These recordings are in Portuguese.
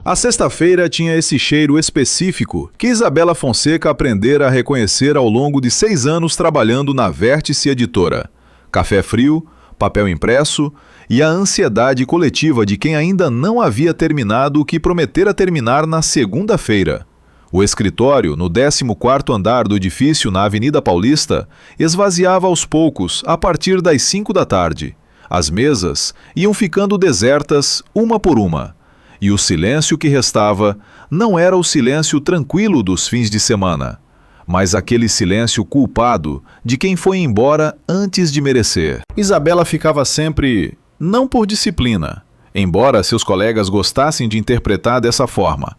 A sexta-feira tinha esse cheiro específico que Isabela Fonseca aprendera a reconhecer ao longo de 6 anos trabalhando na Vértice Editora. Café frio, papel impresso e a ansiedade coletiva de quem ainda não havia terminado o que prometera terminar na segunda-feira. O escritório, no 14º andar do edifício na Avenida Paulista, esvaziava aos poucos a partir das 5 da tarde. As mesas iam ficando desertas uma por uma. E o silêncio que restava não era o silêncio tranquilo dos fins de semana, mas aquele silêncio culpado de quem foi embora antes de merecer. Isabela ficava sempre, não por disciplina, embora seus colegas gostassem de interpretar dessa forma.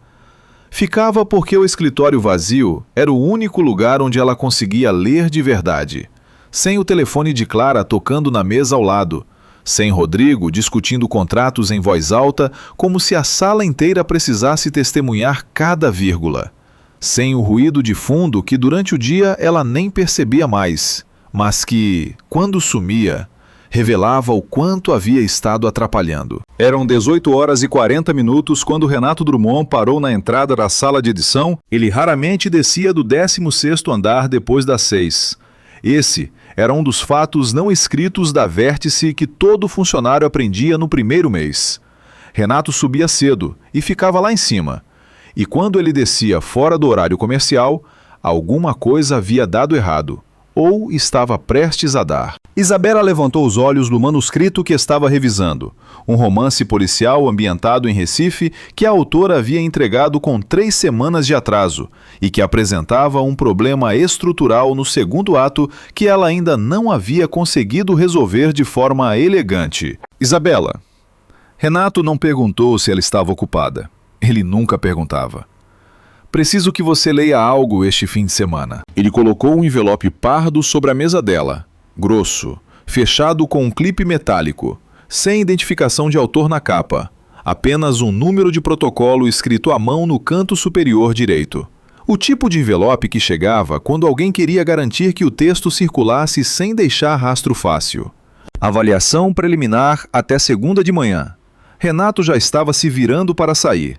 Ficava porque o escritório vazio era o único lugar onde ela conseguia ler de verdade, sem o telefone de Clara tocando na mesa ao lado, sem Rodrigo discutindo contratos em voz alta como se a sala inteira precisasse testemunhar cada vírgula. Sem o ruído de fundo que durante o dia ela nem percebia mais, mas que, quando sumia, revelava o quanto havia estado atrapalhando. Eram 18h40 quando Renato Drummond parou na entrada da sala de edição. Ele raramente descia do 16º andar depois das 6. Esse era um dos fatos não escritos da Vértice que todo funcionário aprendia no primeiro mês. Renato subia cedo e ficava lá em cima. E quando ele descia fora do horário comercial, alguma coisa havia dado errado, ou estava prestes a dar. Isabela levantou os olhos do manuscrito que estava revisando, um romance policial ambientado em Recife que a autora havia entregado com 3 semanas de atraso e que apresentava um problema estrutural no segundo ato que ela ainda não havia conseguido resolver de forma elegante. Isabela. Renato não perguntou se ela estava ocupada. Ele nunca perguntava. Preciso que você leia algo este fim de semana. Ele colocou um envelope pardo sobre a mesa dela, grosso, fechado com um clipe metálico, sem identificação de autor na capa, apenas um número de protocolo escrito à mão no canto superior direito. O tipo de envelope que chegava quando alguém queria garantir que o texto circulasse sem deixar rastro fácil. Avaliação preliminar até segunda de manhã. Renato já estava se virando para sair.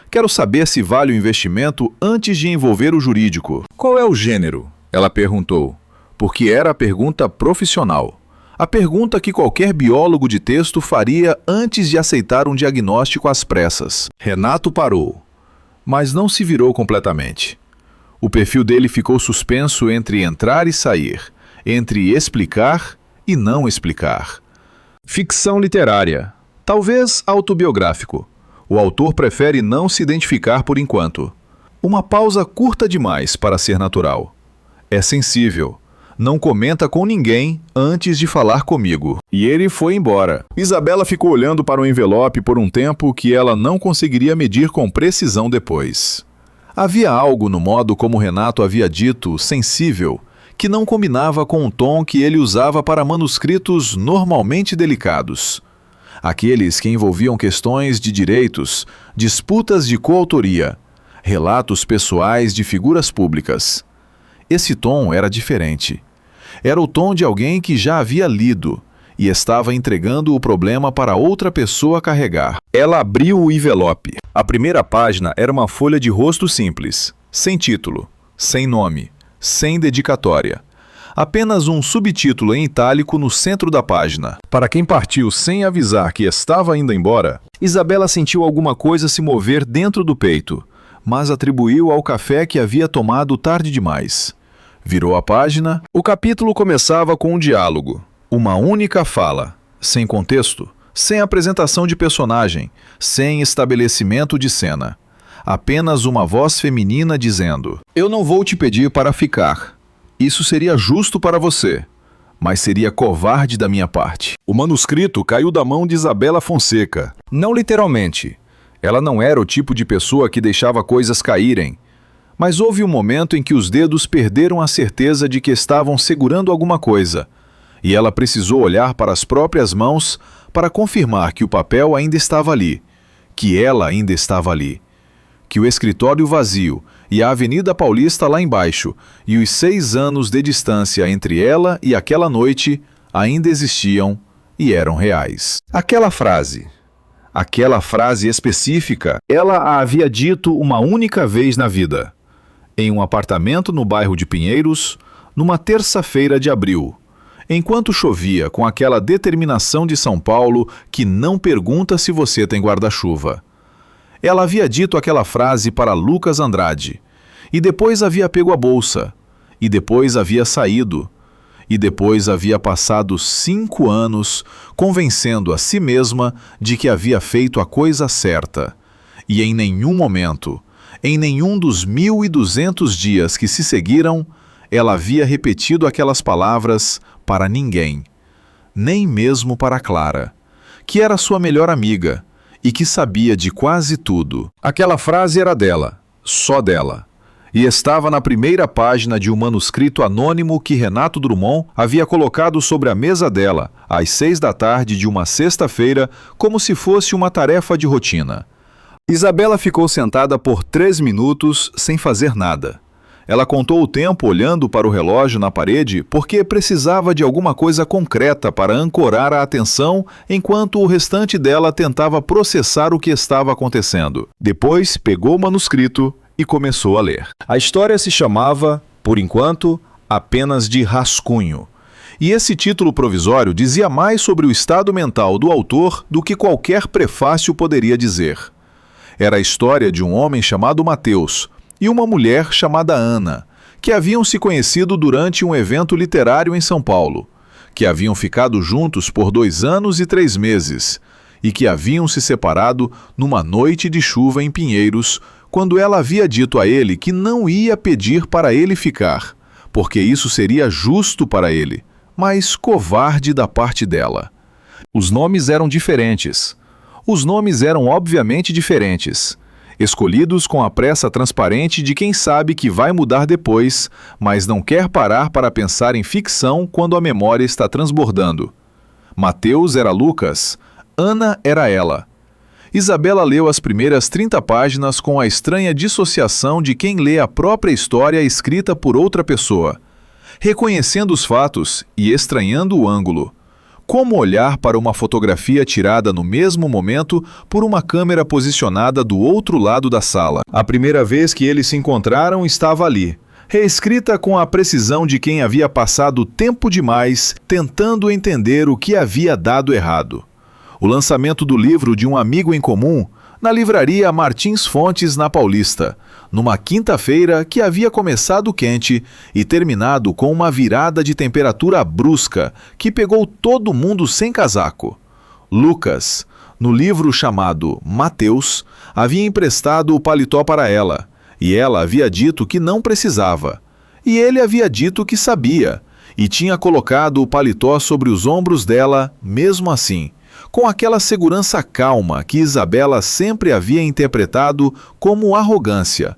Quero saber se vale o investimento antes de envolver o jurídico. Qual é o gênero? Ela perguntou, porque era a pergunta profissional. A pergunta que qualquer biólogo de texto faria antes de aceitar um diagnóstico às pressas. Renato parou, mas não se virou completamente. O perfil dele ficou suspenso entre entrar e sair, entre explicar e não explicar. Ficção literária, talvez autobiográfico. O autor prefere não se identificar por enquanto. Uma pausa curta demais para ser natural. É sensível. Não comenta com ninguém antes de falar comigo. E ele foi embora. Isabela ficou olhando para o envelope por um tempo que ela não conseguiria medir com precisão depois. Havia algo no modo como Renato havia dito, sensível, que não combinava com o tom que ele usava para manuscritos normalmente delicados. Aqueles que envolviam questões de direitos, disputas de coautoria, relatos pessoais de figuras públicas. Esse tom era diferente. Era o tom de alguém que já havia lido e estava entregando o problema para outra pessoa carregar. Ela abriu o envelope. A primeira página era uma folha de rosto simples, sem título, sem nome, sem dedicatória. Apenas um subtítulo em itálico no centro da página. Para quem partiu sem avisar que estava indo embora, Isabela sentiu alguma coisa se mover dentro do peito, mas atribuiu ao café que havia tomado tarde demais. Virou a página. O capítulo começava com um diálogo. Uma única fala, sem contexto, sem apresentação de personagem, sem estabelecimento de cena. Apenas uma voz feminina dizendo: "Eu não vou te pedir para ficar. Isso seria justo para você, mas seria covarde da minha parte." O manuscrito caiu da mão de Isabela Fonseca. Não literalmente. Ela não era o tipo de pessoa que deixava coisas caírem. Mas houve um momento em que os dedos perderam a certeza de que estavam segurando alguma coisa, e ela precisou olhar para as próprias mãos para confirmar que o papel ainda estava ali, que ela ainda estava ali, que o escritório vazio e a Avenida Paulista lá embaixo, e os 6 anos de distância entre ela e aquela noite ainda existiam e eram reais. Aquela frase, Aquela frase específica, ela a havia dito uma única vez na vida. Em um apartamento no bairro de Pinheiros, numa terça-feira de abril, enquanto chovia com aquela determinação de São Paulo que não pergunta se você tem guarda-chuva. Ela havia dito aquela frase para Lucas Andrade, e depois havia pego a bolsa, e depois havia saído, e depois havia passado 5 anos convencendo a si mesma de que havia feito a coisa certa. E em nenhum momento, em nenhum dos 1.200 dias que se seguiram, ela havia repetido aquelas palavras para ninguém, nem mesmo para Clara, que era sua melhor amiga e que sabia de quase tudo. Aquela frase era dela, só dela. E estava na primeira página de um manuscrito anônimo que Renato Drummond havia colocado sobre a mesa dela, às 6 da tarde de uma sexta-feira, como se fosse uma tarefa de rotina. Isabela ficou sentada por 3 minutos sem fazer nada. Ela contou o tempo olhando para o relógio na parede porque precisava de alguma coisa concreta para ancorar a atenção enquanto o restante dela tentava processar o que estava acontecendo. Depois pegou o manuscrito e começou a ler. A história se chamava, por enquanto, apenas de Rascunho. E esse título provisório dizia mais sobre o estado mental do autor do que qualquer prefácio poderia dizer. Era a história de um homem chamado Mateus e uma mulher chamada Ana, que haviam se conhecido durante um evento literário em São Paulo, que haviam ficado juntos por 2 anos e 3 meses, e que haviam se separado numa noite de chuva em Pinheiros, quando ela havia dito a ele que não ia pedir para ele ficar, porque isso seria justo para ele, mas covarde da parte dela. Os nomes eram diferentes. Os nomes eram obviamente diferentes, escolhidos com a pressa transparente de quem sabe que vai mudar depois, mas não quer parar para pensar em ficção quando a memória está transbordando. Mateus era Lucas, Ana era ela. Isabela leu as primeiras 30 páginas com a estranha dissociação de quem lê a própria história escrita por outra pessoa, reconhecendo os fatos e estranhando o ângulo. Como olhar para uma fotografia tirada no mesmo momento por uma câmera posicionada do outro lado da sala. A primeira vez que eles se encontraram estava ali, reescrita com a precisão de quem havia passado tempo demais tentando entender o que havia dado errado. O lançamento do livro de um amigo em comum na livraria Martins Fontes, na Paulista, numa quinta-feira que havia começado quente e terminado com uma virada de temperatura brusca que pegou todo mundo sem casaco. Lucas, no livro chamado Mateus, havia emprestado o paletó para ela, e ela havia dito que não precisava. E ele havia dito que sabia, e tinha colocado o paletó sobre os ombros dela mesmo assim, com aquela segurança calma que Isabela sempre havia interpretado como arrogância,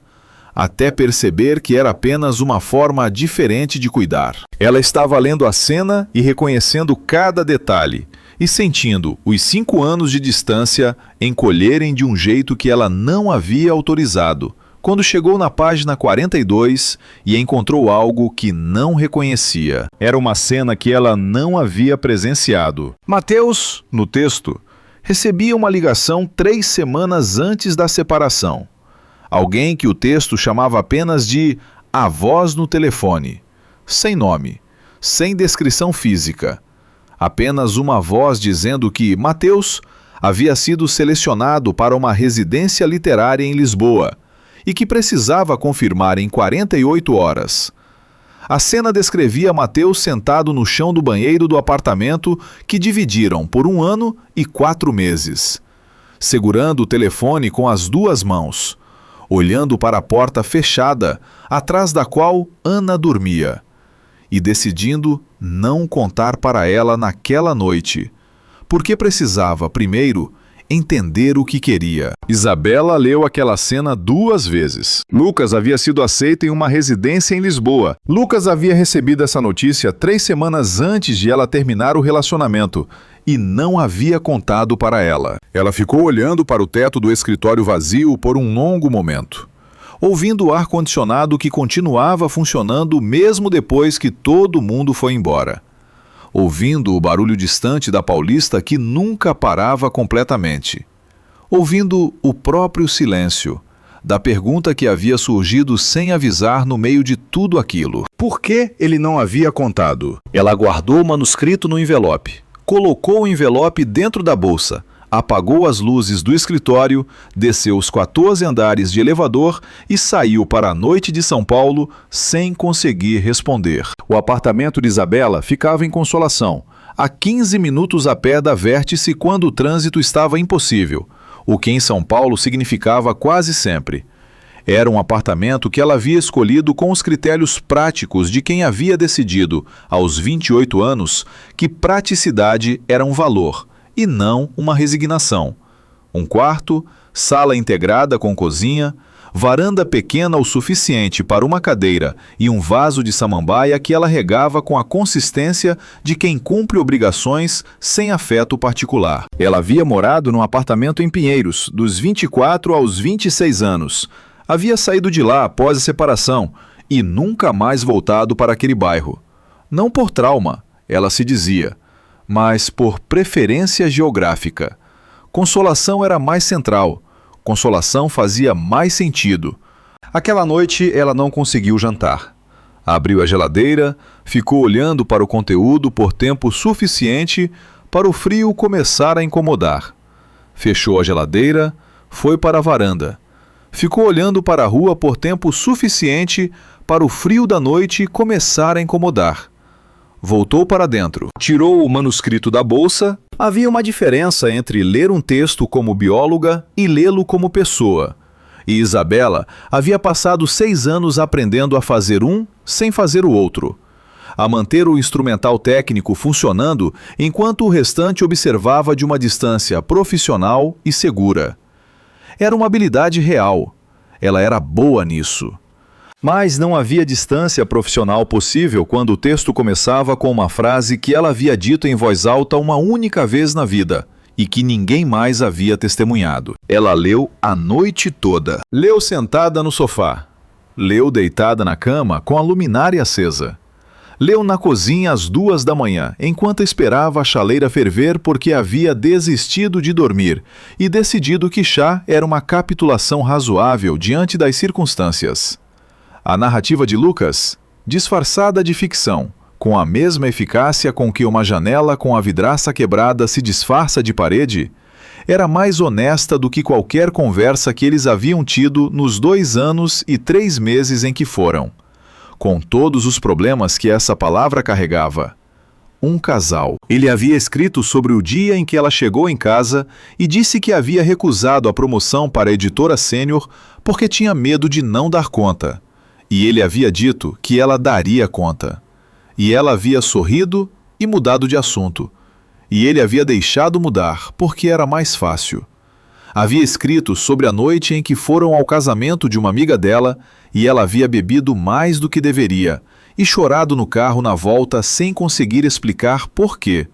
até perceber que era apenas uma forma diferente de cuidar. Ela estava lendo a cena e reconhecendo cada detalhe, e sentindo os 5 anos de distância encolherem de um jeito que ela não havia autorizado, quando chegou na página 42 e encontrou algo que não reconhecia. Era uma cena que ela não havia presenciado. Mateus, no texto, recebia uma ligação 3 semanas antes da separação. Alguém que o texto chamava apenas de a voz no telefone, sem nome, sem descrição física. Apenas uma voz dizendo que Mateus havia sido selecionado para uma residência literária em Lisboa, e que precisava confirmar em 48 horas. A cena descrevia Mateus sentado no chão do banheiro do apartamento que dividiram por 1 ano e 4 meses, segurando o telefone com as 2 mãos, olhando para a porta fechada, atrás da qual Ana dormia, e decidindo não contar para ela naquela noite, porque precisava, primeiro, entender o que queria. Isabela leu aquela cena 2 vezes. Lucas havia sido aceito em uma residência em Lisboa. Lucas havia recebido essa notícia 3 semanas antes de ela terminar o relacionamento e não havia contado para ela. Ela ficou olhando para o teto do escritório vazio por um longo momento, ouvindo o ar-condicionado que continuava funcionando mesmo depois que todo mundo foi embora, ouvindo o barulho distante da Paulista que nunca parava completamente. ouvindo o próprio silêncio da pergunta que havia surgido sem avisar no meio de tudo aquilo. Por que ele não havia contado? Ela guardou o manuscrito no envelope, colocou o envelope dentro da bolsa, apagou as luzes do escritório, desceu os 14 andares de elevador e saiu para a noite de São Paulo sem conseguir responder. O apartamento de Isabela ficava em Consolação, a 15 minutos a pé da Vértice quando o trânsito estava impossível, o que em São Paulo significava quase sempre. Era um apartamento que ela havia escolhido com os critérios práticos de quem havia decidido, aos 28 anos, que praticidade era um valor e não uma resignação. Um quarto, sala integrada com cozinha, varanda pequena o suficiente para uma cadeira e um vaso de samambaia que ela regava com a consistência de quem cumpre obrigações sem afeto particular. Ela havia morado num apartamento em Pinheiros, dos 24 aos 26 anos. Havia saído de lá após a separação e nunca mais voltado para aquele bairro. Não por trauma, ela se dizia, mas por preferência geográfica. Consolação era mais central. Consolação fazia mais sentido. Aquela noite ela não conseguiu jantar. Abriu a geladeira, ficou olhando para o conteúdo por tempo suficiente para o frio começar a incomodar. Fechou a geladeira, foi para a varanda. Ficou olhando para a rua por tempo suficiente para o frio da noite começar a incomodar. Voltou para dentro, tirou o manuscrito da bolsa. Havia uma diferença entre ler um texto como bióloga e lê-lo como pessoa. E Isabela havia passado 6 anos aprendendo a fazer um sem fazer o outro. A manter o instrumental técnico funcionando enquanto o restante observava de uma distância profissional e segura. Era uma habilidade real. Ela era boa nisso. Mas não havia distância profissional possível quando o texto começava com uma frase que ela havia dito em voz alta uma única vez na vida e que ninguém mais havia testemunhado. Ela leu a noite toda. Leu sentada no sofá. Leu deitada na cama com a luminária acesa. Leu na cozinha às 2 da manhã, enquanto esperava a chaleira ferver porque havia desistido de dormir e decidido que chá era uma capitulação razoável diante das circunstâncias. A narrativa de Lucas, disfarçada de ficção, com a mesma eficácia com que uma janela com a vidraça quebrada se disfarça de parede, era mais honesta do que qualquer conversa que eles haviam tido nos 2 anos e 3 meses em que foram, com todos os problemas que essa palavra carregava. Um casal. Ele havia escrito sobre o dia em que ela chegou em casa e disse que havia recusado a promoção para editora sênior porque tinha medo de não dar conta. E ele havia dito que ela daria conta. E ela havia sorrido e mudado de assunto. E ele havia deixado mudar, porque era mais fácil. Havia escrito sobre a noite em que foram ao casamento de uma amiga dela e ela havia bebido mais do que deveria e chorado no carro na volta sem conseguir explicar por quê.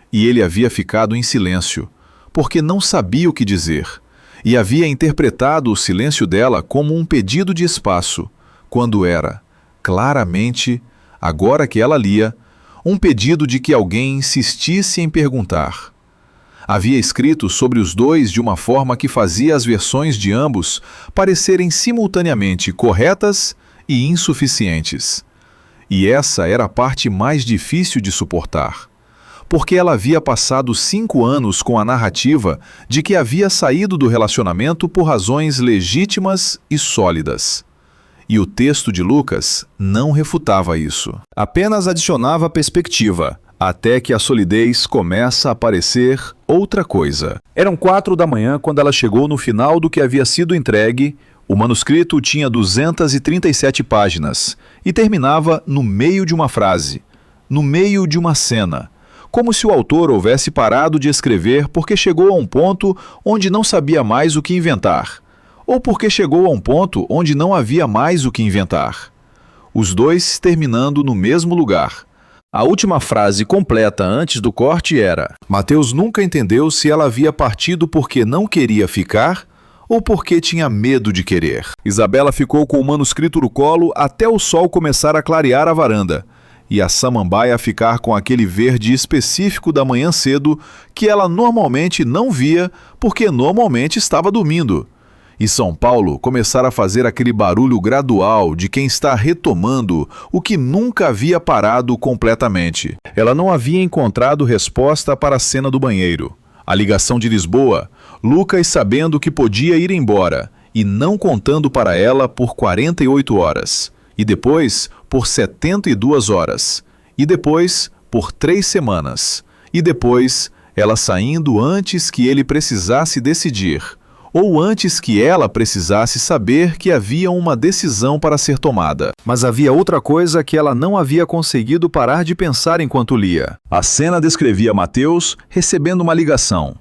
E ele havia ficado em silêncio, porque não sabia o que dizer. E havia interpretado o silêncio dela como um pedido de espaço, quando era, claramente, agora que ela lia, um pedido de que alguém insistisse em perguntar. Havia escrito sobre os dois de uma forma que fazia as versões de ambos parecerem simultaneamente corretas e insuficientes. E essa era a parte mais difícil de suportar, porque ela havia passado 5 anos com a narrativa de que havia saído do relacionamento por razões legítimas e sólidas. E o texto de Lucas não refutava isso. Apenas adicionava perspectiva, até que a solidez começa a parecer outra coisa. Eram 4 da manhã quando ela chegou no final do que havia sido entregue. O manuscrito tinha 237 páginas e terminava no meio de uma frase, no meio de uma cena, como se o autor houvesse parado de escrever porque chegou a um ponto onde não sabia mais o que inventar. Ou porque chegou a um ponto onde não havia mais o que inventar. Os dois terminando no mesmo lugar. A última frase completa antes do corte era: Mateus nunca entendeu se ela havia partido porque não queria ficar ou porque tinha medo de querer. Isabela ficou com o manuscrito no colo até o sol começar a clarear a varanda. e a samambaia ficar com aquele verde específico da manhã cedo que ela normalmente não via porque normalmente estava dormindo. E São Paulo começar a fazer aquele barulho gradual de quem está retomando o que nunca havia parado completamente. Ela não havia encontrado resposta para a cena do banheiro. A ligação de Lisboa, Lucas sabendo que podia ir embora e não contando para ela por 48 horas. E depois por 72 horas. E depois por 3 semanas. E depois ela saindo antes que ele precisasse decidir. Ou antes que ela precisasse saber que havia uma decisão para ser tomada. Mas havia outra coisa que ela não havia conseguido parar de pensar enquanto lia. A cena descrevia Mateus recebendo uma ligação.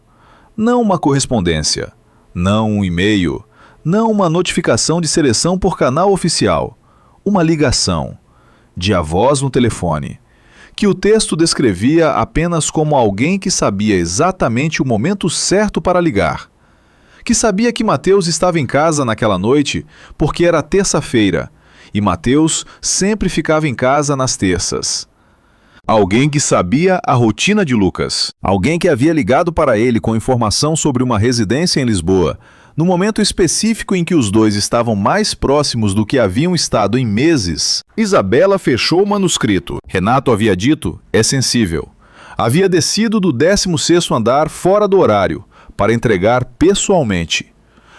Não uma correspondência. Não um e-mail. Não uma notificação de seleção por canal oficial. Uma ligação. De a voz no telefone. Que o texto descrevia apenas como alguém que sabia exatamente o momento certo para ligar. Que sabia que Mateus estava em casa naquela noite porque era terça-feira, e Mateus sempre ficava em casa nas terças. Alguém que sabia a rotina de Lucas. Alguém que havia ligado para ele com informação sobre uma residência em Lisboa, no momento específico em que os dois estavam mais próximos do que haviam estado em meses. Isabela fechou o manuscrito. Renato havia dito, é sensível. Havia descido do 16º andar fora do horário, para entregar pessoalmente.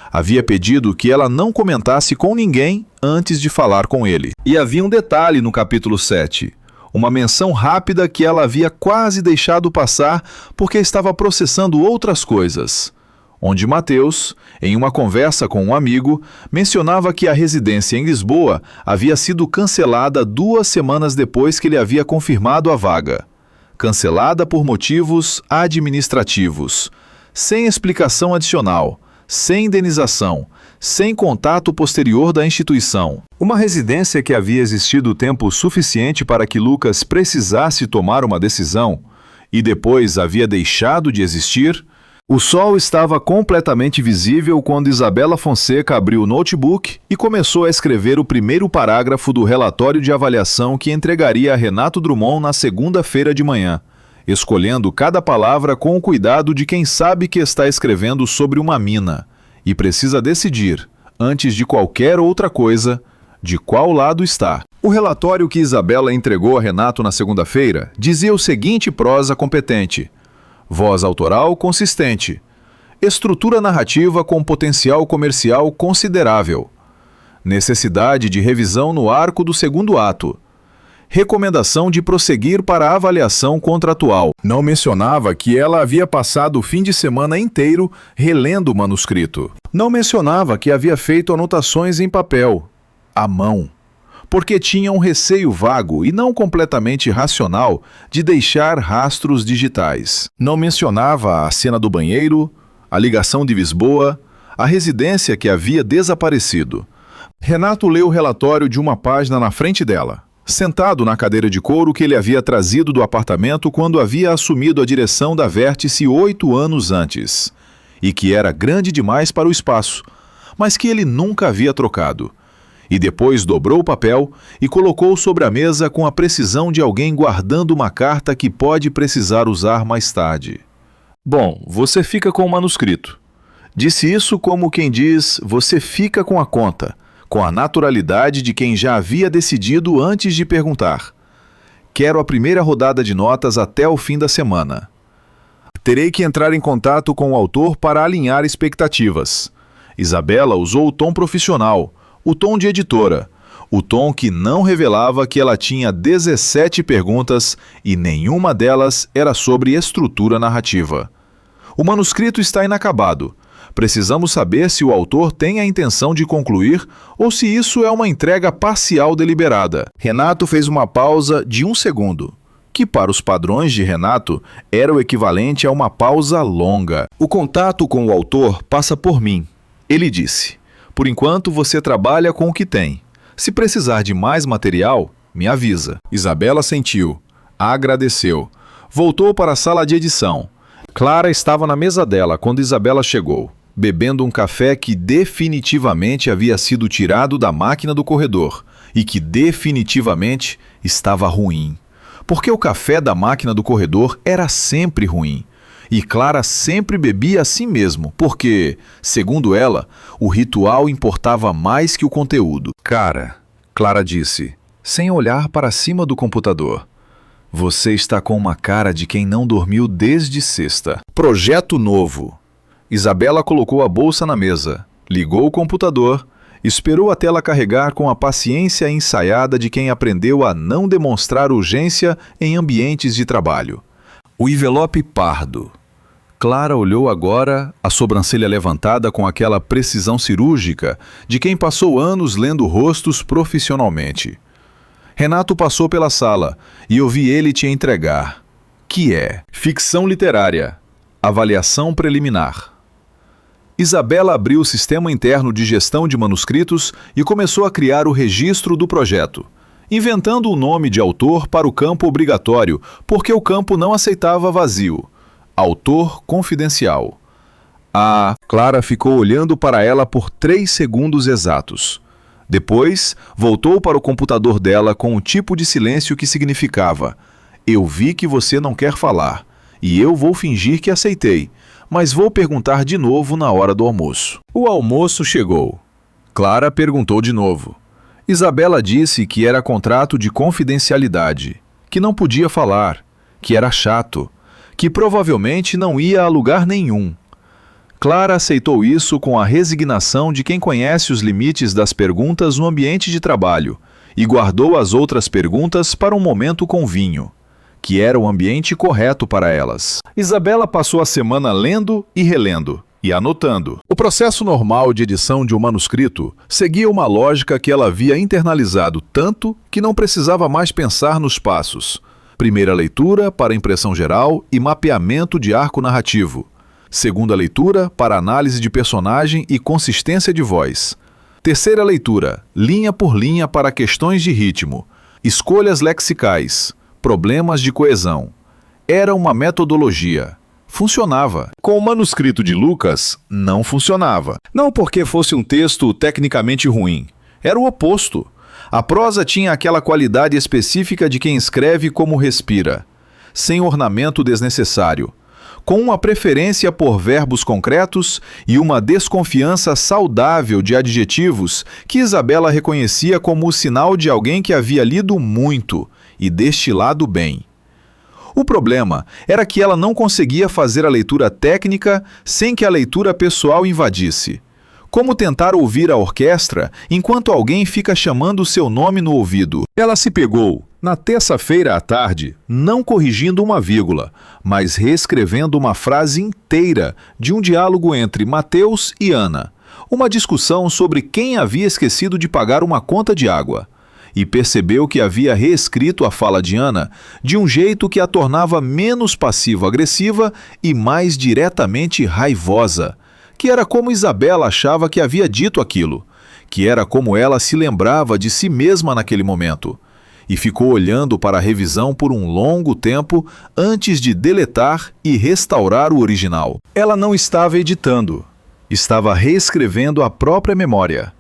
Havia pedido que ela não comentasse com ninguém antes de falar com ele. E havia um detalhe no capítulo 7, uma menção rápida que ela havia quase deixado passar porque estava processando outras coisas, onde Mateus, em uma conversa com um amigo, mencionava que a residência em Lisboa havia sido cancelada 2 semanas depois que ele havia confirmado a vaga. Cancelada por motivos administrativos, sem explicação adicional, sem indenização, sem contato posterior da instituição. Uma residência que havia existido tempo suficiente para que Lucas precisasse tomar uma decisão e depois havia deixado de existir. O sol estava completamente visível quando Isabela Fonseca abriu o notebook e começou a escrever o primeiro parágrafo do relatório de avaliação que entregaria a Renato Drummond na segunda-feira de manhã, escolhendo cada palavra com o cuidado de quem sabe que está escrevendo sobre uma mina e precisa decidir, antes de qualquer outra coisa, de qual lado está. O relatório que Isabela entregou a Renato na segunda-feira dizia o seguinte prosa competente: voz autoral consistente, estrutura narrativa com potencial comercial considerável, necessidade de revisão no arco do segundo ato, recomendação de prosseguir para a avaliação contratual. Não mencionava que ela havia passado o fim de semana inteiro relendo o manuscrito. Não mencionava que havia feito anotações em papel, à mão, porque tinha um receio vago e não completamente racional de deixar rastros digitais. Não mencionava a cena do banheiro, a ligação de Lisboa, a residência que havia desaparecido. Renato leu o relatório de uma página na frente dela, sentado na cadeira de couro que ele havia trazido do apartamento quando havia assumido a direção da Vértice 8 anos antes, e que era grande demais para o espaço, mas que ele nunca havia trocado. E depois dobrou o papel e colocou sobre a mesa com a precisão de alguém guardando uma carta que pode precisar usar mais tarde. Bom, você fica com o manuscrito. Disse isso como quem diz, você fica com a conta, com a naturalidade de quem já havia decidido antes de perguntar. Quero a primeira rodada de notas até o fim da semana. Terei que entrar em contato com o autor para alinhar expectativas. Isabela usou o tom profissional, o tom de editora, o tom que não revelava que ela tinha 17 perguntas e nenhuma delas era sobre estrutura narrativa. O manuscrito está inacabado. Precisamos saber se o autor tem a intenção de concluir ou se isso é uma entrega parcial deliberada. Renato fez uma pausa de 1 segundo, que para os padrões de Renato era o equivalente a uma pausa longa. O contato com o autor passa por mim. Ele disse, por enquanto você trabalha com o que tem. Se precisar de mais material, me avisa. Isabela sentiu, agradeceu, voltou para a sala de edição. Clara estava na mesa dela quando Isabela chegou, bebendo um café que definitivamente havia sido tirado da máquina do corredor e que definitivamente estava ruim. Porque o café da máquina do corredor era sempre ruim. E Clara sempre bebia assim mesmo, porque, segundo ela, o ritual importava mais que o conteúdo. Cara, Clara disse, sem olhar para cima do computador. Você está com uma cara de quem não dormiu desde sexta. Projeto novo. Isabela colocou a bolsa na mesa, ligou o computador, esperou a tela carregar com a paciência ensaiada de quem aprendeu a não demonstrar urgência em ambientes de trabalho. O envelope pardo. Clara olhou agora, a sobrancelha levantada com aquela precisão cirúrgica de quem passou anos lendo rostos profissionalmente. Renato passou pela sala e ouvi ele te entregar. Que é ficção literária. Avaliação preliminar. Isabela abriu o sistema interno de gestão de manuscritos e começou a criar o registro do projeto, inventando o nome de autor para o campo obrigatório, porque o campo não aceitava vazio. Autor confidencial. A Clara ficou olhando para ela por 3 segundos exatos. Depois, voltou para o computador dela com o tipo de silêncio que significava: eu vi que você não quer falar, e eu vou fingir que aceitei, mas vou perguntar de novo na hora do almoço. O almoço chegou. Clara perguntou de novo. Isabela disse que era contrato de confidencialidade, que não podia falar, que era chato, que provavelmente não ia a lugar nenhum. Clara aceitou isso com a resignação de quem conhece os limites das perguntas no ambiente de trabalho e guardou as outras perguntas para um momento com vinho, que era o ambiente correto para elas. Isabela passou a semana lendo e relendo e anotando. O processo normal de edição de um manuscrito seguia uma lógica que ela havia internalizado tanto que não precisava mais pensar nos passos. Primeira leitura para impressão geral e mapeamento de arco narrativo. Segunda leitura para análise de personagem e consistência de voz. Terceira leitura, linha por linha para questões de ritmo, escolhas lexicais, problemas de coesão. Era uma metodologia. Funcionava. Com o manuscrito de Lucas, não funcionava. Não porque fosse um texto tecnicamente ruim. Era o oposto. A prosa tinha aquela qualidade específica de quem escreve como respira, sem ornamento desnecessário, com uma preferência por verbos concretos e uma desconfiança saudável de adjetivos que Isabela reconhecia como o sinal de alguém que havia lido muito e destilado bem. O problema era que ela não conseguia fazer a leitura técnica sem que a leitura pessoal invadisse. Como tentar ouvir a orquestra enquanto alguém fica chamando seu nome no ouvido. Ela se pegou, na terça-feira à tarde, não corrigindo uma vírgula, mas reescrevendo uma frase inteira de um diálogo entre Mateus e Ana. Uma discussão sobre quem havia esquecido de pagar uma conta de água. E percebeu que havia reescrito a fala de Ana de um jeito que a tornava menos passivo-agressiva e mais diretamente raivosa. Que era como Isabela achava que havia dito aquilo, que era como ela se lembrava de si mesma naquele momento, e ficou olhando para a revisão por um longo tempo antes de deletar e restaurar o original. Ela não estava editando, estava reescrevendo a própria memória.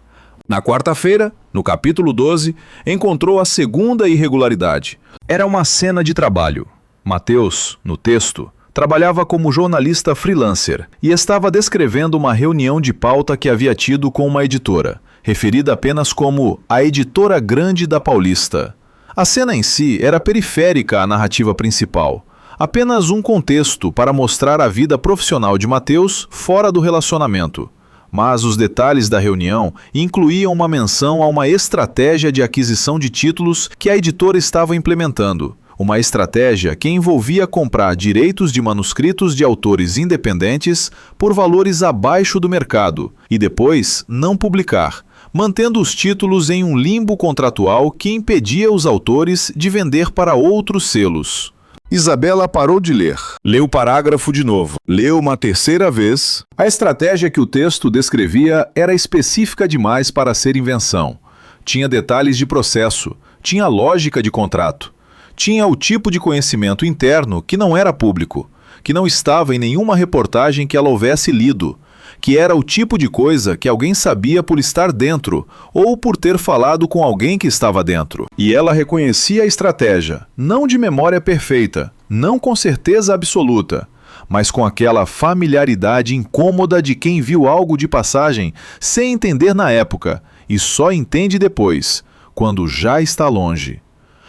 Na quarta-feira, no capítulo 12, encontrou a segunda irregularidade. Era uma cena de trabalho. Mateus, no texto, trabalhava como jornalista freelancer e estava descrevendo uma reunião de pauta que havia tido com uma editora, referida apenas como a Editora Grande da Paulista. A cena em si era periférica à narrativa principal, apenas um contexto para mostrar a vida profissional de Mateus fora do relacionamento. Mas os detalhes da reunião incluíam uma menção a uma estratégia de aquisição de títulos que a editora estava implementando. Uma estratégia que envolvia comprar direitos de manuscritos de autores independentes por valores abaixo do mercado e depois não publicar, mantendo os títulos em um limbo contratual que impedia os autores de vender para outros selos. Isabela parou de ler. Leu o parágrafo de novo. Leu uma terceira vez. A estratégia que o texto descrevia era específica demais para ser invenção. Tinha detalhes de processo, tinha lógica de contrato. Tinha o tipo de conhecimento interno que não era público, que não estava em nenhuma reportagem que ela houvesse lido, que era o tipo de coisa que alguém sabia por estar dentro ou por ter falado com alguém que estava dentro. E ela reconhecia a estratégia, não de memória perfeita, não com certeza absoluta, mas com aquela familiaridade incômoda de quem viu algo de passagem sem entender na época e só entende depois, quando já está longe.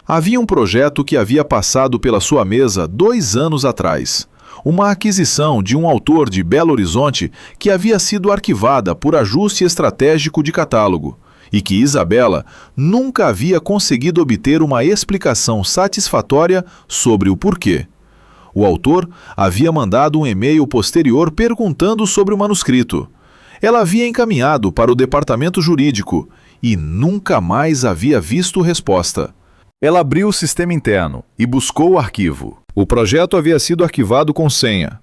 Havia um projeto que havia passado pela sua mesa 2 anos atrás. Uma aquisição de um autor de Belo Horizonte que havia sido arquivada por ajuste estratégico de catálogo e que Isabela nunca havia conseguido obter uma explicação satisfatória sobre o porquê. O autor havia mandado um e-mail posterior perguntando sobre o manuscrito. Ela havia encaminhado para o departamento jurídico e nunca mais havia visto resposta. Ela abriu o sistema interno e buscou o arquivo. O projeto havia sido arquivado com senha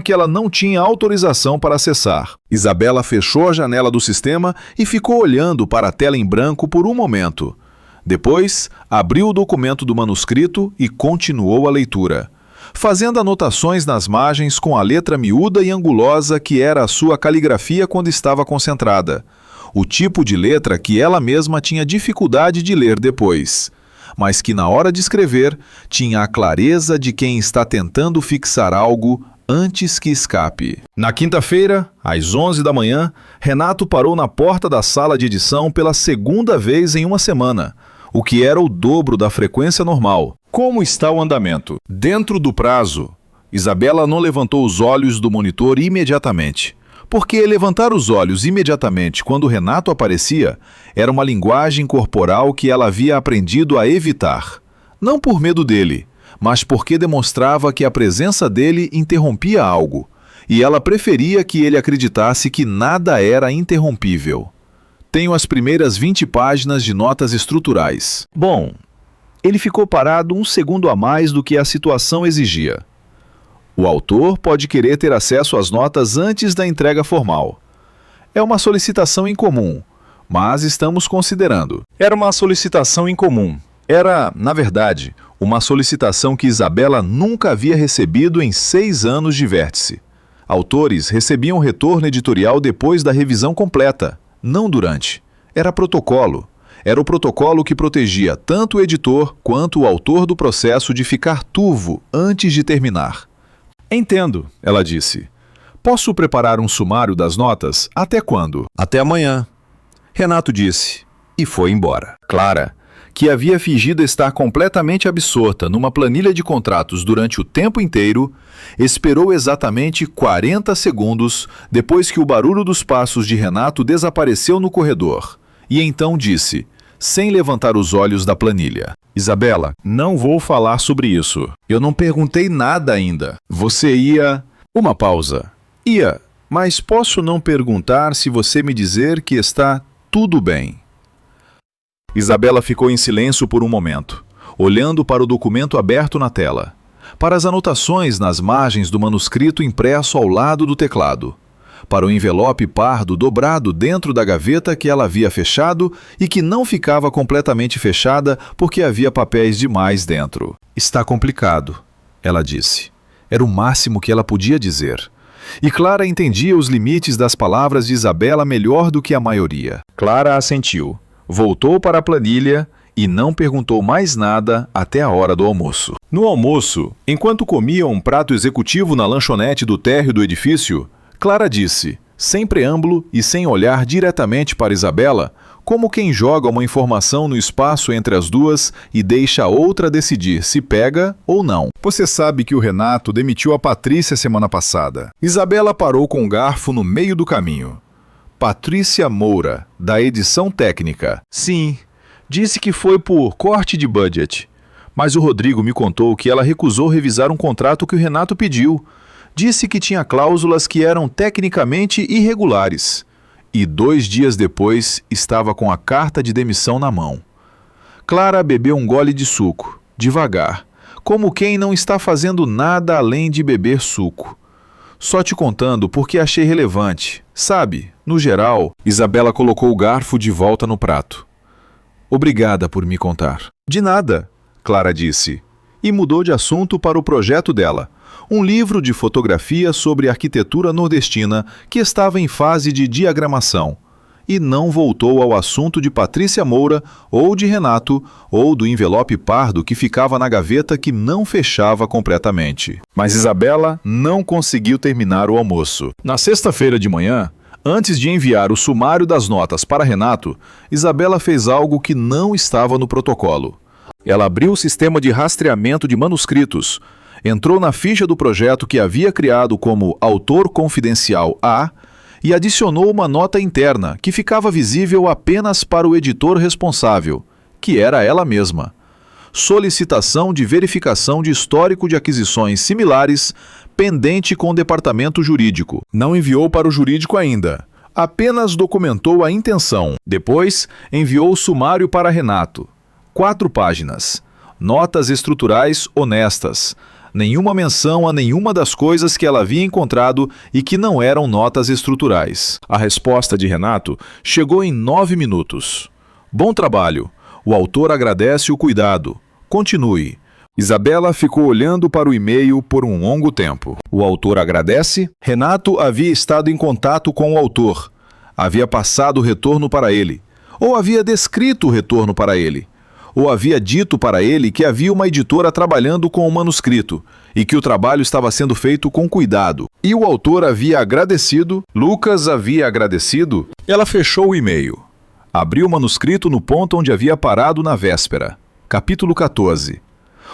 que ela não tinha autorização para acessar. Isabela fechou a janela do sistema e ficou olhando para a tela em branco por um momento. Depois, abriu o documento do manuscrito e continuou a leitura, fazendo anotações nas margens com a letra miúda e angulosa que era a sua caligrafia quando estava concentrada, o tipo de letra que ela mesma tinha dificuldade de ler depois, mas que na hora de escrever tinha a clareza de quem está tentando fixar algo antes que escape. Na quinta-feira, às 11 da manhã, Renato parou na porta da sala de edição pela 2ª vez em uma semana, o que era o dobro da frequência normal. Como está o andamento? Dentro do prazo. Isabela não levantou os olhos do monitor imediatamente, porque levantar os olhos imediatamente quando Renato aparecia era uma linguagem corporal que ela havia aprendido a evitar. Não por medo dele, mas porque demonstrava que a presença dele interrompia algo, e ela preferia que ele acreditasse que nada era interrompível. Tenho as primeiras 20 páginas de notas estruturais. Bom, ele ficou parado 1 segundo a mais do que a situação exigia. O autor pode querer ter acesso às notas antes da entrega formal. É uma solicitação incomum, mas estamos considerando. Era uma solicitação incomum. Era, na verdade, uma solicitação que Isabela nunca havia recebido em 6 anos de vértice. Autores recebiam retorno editorial depois da revisão completa, não durante. Era protocolo. Era o protocolo que protegia tanto o editor quanto o autor do processo de ficar turvo antes de terminar. Entendo, ela disse. Posso preparar um sumário das notas? Até quando? Até amanhã. Renato disse, e foi embora. Clara, que havia fingido estar completamente absorta numa planilha de contratos durante o tempo inteiro, esperou exatamente 40 segundos depois que o barulho dos passos de Renato desapareceu no corredor, e então disse, sem levantar os olhos da planilha: Isabela, não vou falar sobre isso. Eu não perguntei nada ainda. Você ia... Uma pausa. Ia, mas posso não perguntar se você me dizer que está tudo bem. Isabela ficou em silêncio por um momento, olhando para o documento aberto na tela, para as anotações nas margens do manuscrito impresso ao lado do teclado, para o envelope pardo dobrado dentro da gaveta que ela havia fechado e que não ficava completamente fechada porque havia papéis demais dentro. Está complicado, ela disse. Era o máximo que ela podia dizer. E Clara entendia os limites das palavras de Isabela melhor do que a maioria. Clara assentiu. Voltou para a planilha e não perguntou mais nada até a hora do almoço. No almoço, enquanto comiam um prato executivo na lanchonete do térreo do edifício, Clara disse, sem preâmbulo e sem olhar diretamente para Isabela, como quem joga uma informação no espaço entre as duas e deixa a outra decidir se pega ou não. Você sabe que o Renato demitiu a Patrícia semana passada. Isabela parou com o garfo no meio do caminho. Patrícia Moura, da edição técnica. Sim, disse que foi por corte de budget. Mas o Rodrigo me contou que ela recusou revisar um contrato que o Renato pediu. Disse que tinha cláusulas que eram tecnicamente irregulares. E 2 dias depois estava com a carta de demissão na mão. Clara bebeu um gole de suco, devagar, como quem não está fazendo nada além de beber suco. Só te contando porque achei relevante. Sabe, no geral, Isabela colocou o garfo de volta no prato. Obrigada por me contar. De nada, Clara disse. E mudou de assunto para o projeto dela. um livro de fotografia sobre arquitetura nordestina que estava em fase de diagramação, e não voltou ao assunto de Patrícia Moura, ou de Renato, ou do envelope pardo que ficava na gaveta que não fechava completamente. Mas Isabela não conseguiu terminar o almoço. Na sexta-feira de manhã, antes de enviar o sumário das notas para Renato, Isabela fez algo que não estava no protocolo. Ela abriu o sistema de rastreamento de manuscritos, entrou na ficha do projeto que havia criado como Autor Confidencial A e adicionou uma nota interna que ficava visível apenas para o editor responsável, que era ela mesma. Solicitação de verificação de histórico de aquisições similares pendente com o departamento jurídico. Não enviou para o jurídico ainda. Apenas documentou a intenção. Depois, enviou o sumário para Renato. 4 páginas. Notas estruturais honestas. Nenhuma menção a nenhuma das coisas que ela havia encontrado e que não eram notas estruturais. A resposta de Renato chegou em 9 minutos. Bom trabalho. O autor agradece o cuidado. Continue. Isabela ficou olhando para o e-mail por um longo tempo. O autor agradece. Renato havia estado em contato com o autor. Havia passado o retorno para ele. Ou havia descrito o retorno para ele. Ou havia dito para ele que havia uma editora trabalhando com o manuscrito e que o trabalho estava sendo feito com cuidado. E o autor havia agradecido, Lucas havia agradecido. Ela fechou o e-mail. Abriu o manuscrito no ponto onde havia parado na véspera. Capítulo 14.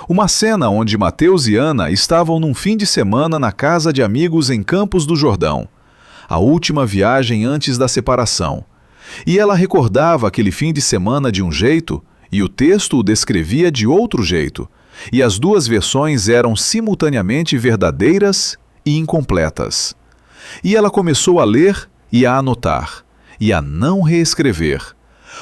Uma cena onde Mateus e Ana estavam num fim de semana na casa de amigos em Campos do Jordão. A última viagem antes da separação. E ela recordava aquele fim de semana de um jeito e o texto o descrevia de outro jeito. E as duas versões eram simultaneamente verdadeiras e incompletas. E ela começou a ler e a anotar, e a não reescrever,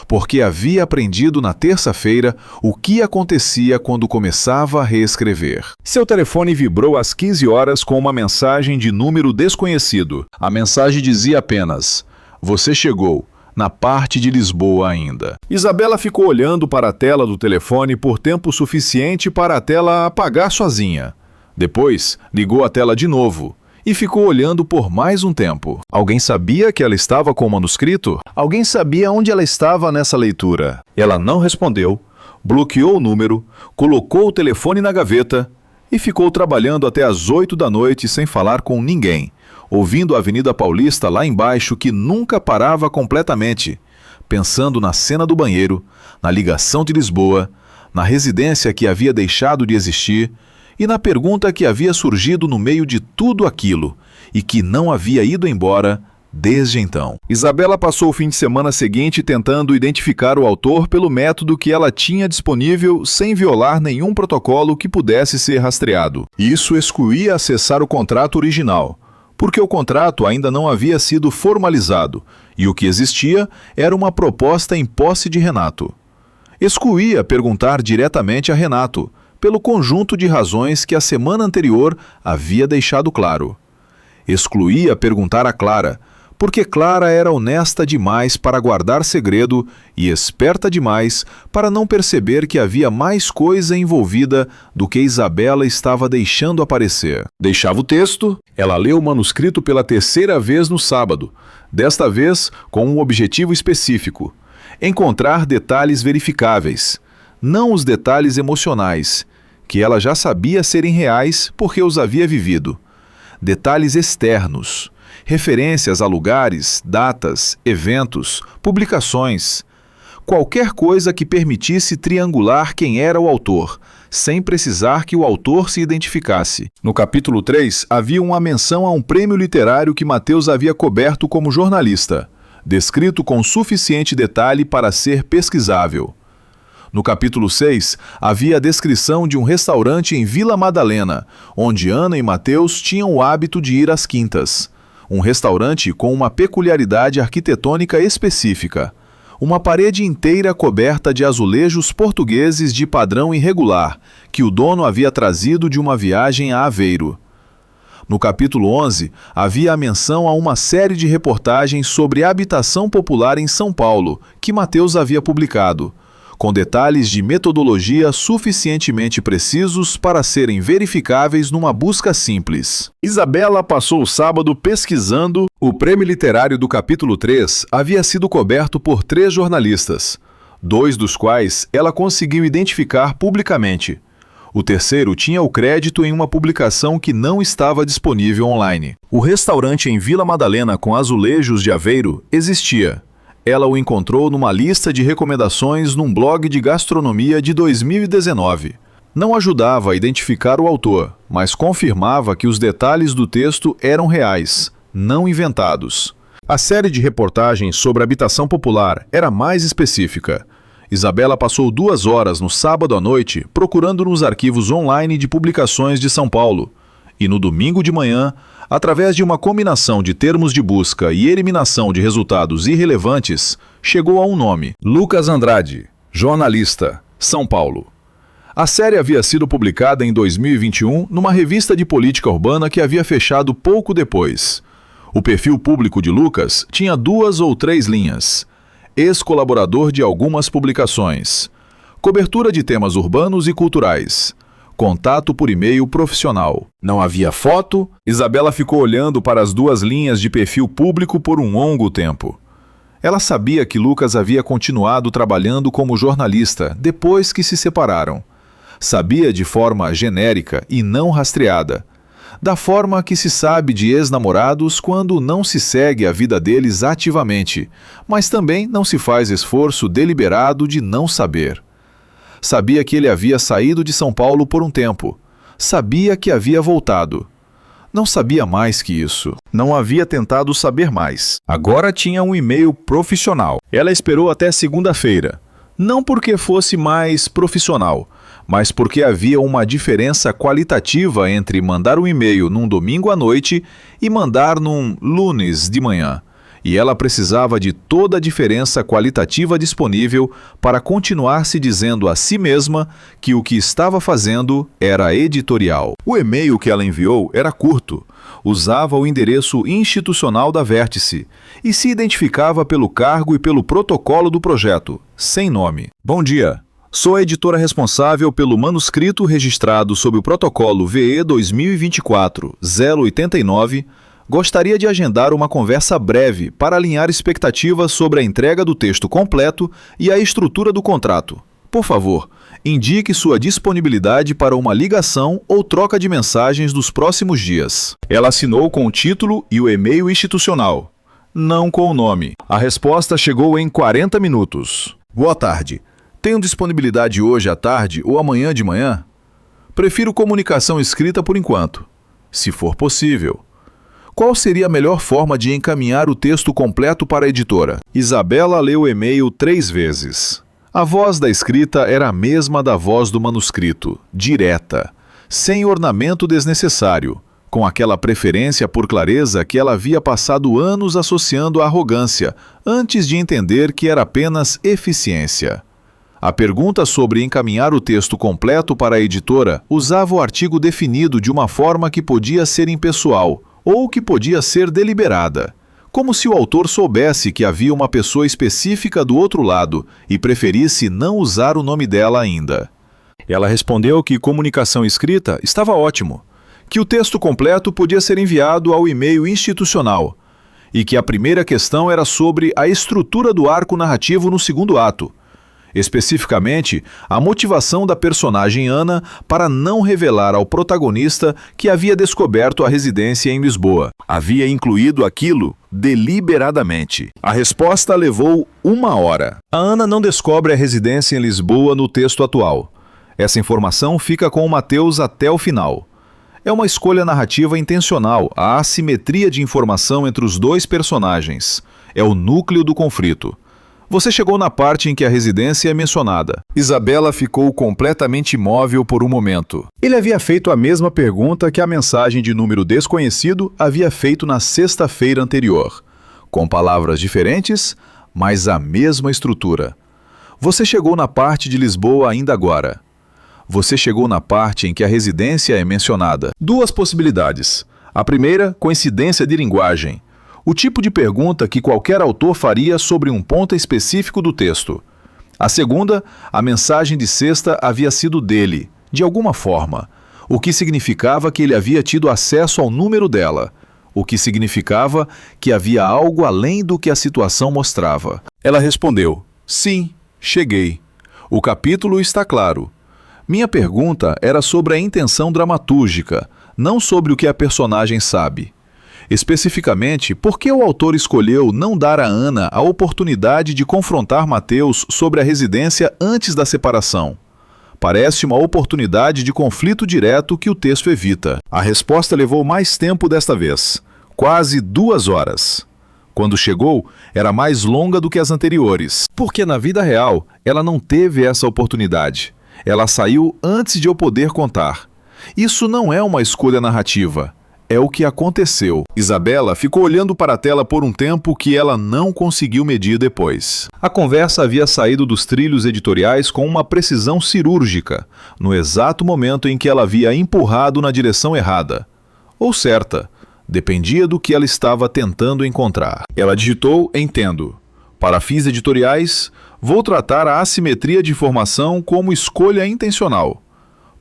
porque havia aprendido na terça-feira o que acontecia quando começava a reescrever. Seu telefone vibrou às 15 horas com uma mensagem de número desconhecido. A mensagem dizia apenas: "Você chegou, na parte de Lisboa ainda." Isabela ficou olhando para a tela do telefone por tempo suficiente para a tela apagar sozinha. Depois, ligou a tela de novo e ficou olhando por mais um tempo. Alguém sabia que ela estava com o manuscrito? Alguém sabia onde ela estava nessa leitura? Ela não respondeu, bloqueou o número, colocou o telefone na gaveta e ficou trabalhando até às 8 da noite sem falar com ninguém, ouvindo a Avenida Paulista lá embaixo que nunca parava completamente, pensando na cena do banheiro, na ligação de Lisboa, na residência que havia deixado de existir e na pergunta que havia surgido no meio de tudo aquilo e que não havia ido embora desde então. Isabela passou o fim de semana seguinte tentando identificar o autor pelo método que ela tinha disponível sem violar nenhum protocolo que pudesse ser rastreado. Isso excluía acessar o contrato original, porque o contrato ainda não havia sido formalizado e o que existia era uma proposta em posse de Renato. Excluía perguntar diretamente a Renato, pelo conjunto de razões que a semana anterior havia deixado claro. Excluía perguntar a Clara, porque Clara era honesta demais para guardar segredo e esperta demais para não perceber que havia mais coisa envolvida do que Isabela estava deixando aparecer. Deixava o texto, ela leu o manuscrito pela terceira vez no sábado, desta vez com um objetivo específico: encontrar detalhes verificáveis, não os detalhes emocionais, que ela já sabia serem reais porque os havia vivido. Detalhes externos, referências a lugares, datas, eventos, publicações. Qualquer coisa que permitisse triangular quem era o autor, sem precisar que o autor se identificasse. No capítulo 3, havia uma menção a um prêmio literário que Mateus havia coberto como jornalista, descrito com suficiente detalhe para ser pesquisável. No capítulo 6, havia a descrição de um restaurante em Vila Madalena, onde Ana e Mateus tinham o hábito de ir às quintas. Um restaurante com uma peculiaridade arquitetônica específica. Uma parede inteira coberta de azulejos portugueses de padrão irregular, que o dono havia trazido de uma viagem a Aveiro. No capítulo 11, havia a menção a uma série de reportagens sobre habitação popular em São Paulo, que Mateus havia publicado. com detalhes de metodologia suficientemente precisos para serem verificáveis numa busca simples. Isabela passou o sábado pesquisando. O prêmio literário do capítulo 3 havia sido coberto por 3 jornalistas, 2 dos quais ela conseguiu identificar publicamente. O terceiro tinha o crédito em uma publicação que não estava disponível online. O restaurante em Vila Madalena com azulejos de Aveiro existia. Ela o encontrou numa lista de recomendações num blog de gastronomia de 2019. Não ajudava a identificar o autor, mas confirmava que os detalhes do texto eram reais, não inventados. A série de reportagens sobre habitação popular era mais específica. Isabela passou 2 horas no sábado à noite procurando nos arquivos online de publicações de São Paulo. E no domingo de manhã, através de uma combinação de termos de busca e eliminação de resultados irrelevantes, chegou a um nome: Lucas Andrade, jornalista, São Paulo. A série havia sido publicada em 2021 numa revista de política urbana que havia fechado pouco depois. O perfil público de Lucas tinha 2 ou 3 linhas. Ex-colaborador de algumas publicações. Cobertura de temas urbanos e culturais. Contato por e-mail profissional. Não havia foto. Isabela ficou olhando para as 2 linhas de perfil público por um longo tempo. Ela sabia que Lucas havia continuado trabalhando como jornalista depois que se separaram. Sabia de forma genérica e não rastreada. Da forma que se sabe de ex-namorados quando não se segue a vida deles ativamente, mas também não se faz esforço deliberado de não saber. Sabia que ele havia saído de São Paulo por um tempo. Sabia que havia voltado. Não sabia mais que isso. Não havia tentado saber mais. Agora tinha um e-mail profissional. Ela esperou até segunda-feira. Não porque fosse mais profissional, mas porque havia uma diferença qualitativa entre mandar um e-mail num domingo à noite e mandar num lunes de manhã. E ela precisava de toda a diferença qualitativa disponível para continuar se dizendo a si mesma que o que estava fazendo era editorial. O e-mail que ela enviou era curto, usava o endereço institucional da Vértice e se identificava pelo cargo e pelo protocolo do projeto, sem nome. Bom dia. Sou a editora responsável pelo manuscrito registrado sob o protocolo VE 2024-089. Gostaria de agendar uma conversa breve para alinhar expectativas sobre a entrega do texto completo e a estrutura do contrato. Por favor, indique sua disponibilidade para uma ligação ou troca de mensagens nos próximos dias. Ela assinou com o título e o e-mail institucional, não com o nome. A resposta chegou em 40 minutos. Boa tarde. Tenho disponibilidade hoje à tarde ou amanhã de manhã? Prefiro comunicação escrita por enquanto, se for possível. Qual seria a melhor forma de encaminhar o texto completo para a editora? Isabela leu o e-mail 3 vezes. A voz da escrita era a mesma da voz do manuscrito, direta, sem ornamento desnecessário, com aquela preferência por clareza que ela havia passado anos associando à arrogância, antes de entender que era apenas eficiência. A pergunta sobre encaminhar o texto completo para a editora usava o artigo definido de uma forma que podia ser impessoal, ou que podia ser deliberada, como se o autor soubesse que havia uma pessoa específica do outro lado e preferisse não usar o nome dela ainda. Ela respondeu que comunicação escrita estava ótimo, que o texto completo podia ser enviado ao e-mail institucional e que a primeira questão era sobre a estrutura do arco narrativo no segundo ato, especificamente a motivação da personagem Ana para não revelar ao protagonista que havia descoberto a residência em Lisboa. Havia incluído aquilo deliberadamente. A resposta levou 1 hora. A Ana não descobre a residência em Lisboa no texto atual. Essa informação fica com o Mateus até o final. É uma escolha narrativa intencional, a assimetria de informação entre os 2 personagens. É o núcleo do conflito. Você chegou na parte em que a residência é mencionada. Isabela ficou completamente imóvel por um momento. Ele havia feito a mesma pergunta que a mensagem de número desconhecido havia feito na sexta-feira anterior. Com palavras diferentes, mas a mesma estrutura. Você chegou na parte de Lisboa ainda agora. Você chegou na parte em que a residência é mencionada. 2 possibilidades. A primeira, coincidência de linguagem. O tipo de pergunta que qualquer autor faria sobre um ponto específico do texto. A segunda, a mensagem de sexta havia sido dele, de alguma forma, o que significava que ele havia tido acesso ao número dela, o que significava que havia algo além do que a situação mostrava. Ela respondeu: sim, cheguei. O capítulo está claro. Minha pergunta era sobre a intenção dramatúrgica, não sobre o que a personagem sabe. Especificamente, por que o autor escolheu não dar a Ana a oportunidade de confrontar Mateus sobre a residência antes da separação? Parece uma oportunidade de conflito direto que o texto evita. A resposta levou mais tempo desta vez, quase 2 horas. Quando chegou, era mais longa do que as anteriores, porque na vida real ela não teve essa oportunidade. Ela saiu antes de eu poder contar. Isso não é uma escolha narrativa. É o que aconteceu. Isabela ficou olhando para a tela por um tempo que ela não conseguiu medir depois. A conversa havia saído dos trilhos editoriais com uma precisão cirúrgica, no exato momento em que ela havia empurrado na direção errada. Ou certa. Dependia do que ela estava tentando encontrar. Ela digitou "entendo". Para fins editoriais, vou tratar a assimetria de informação como escolha intencional.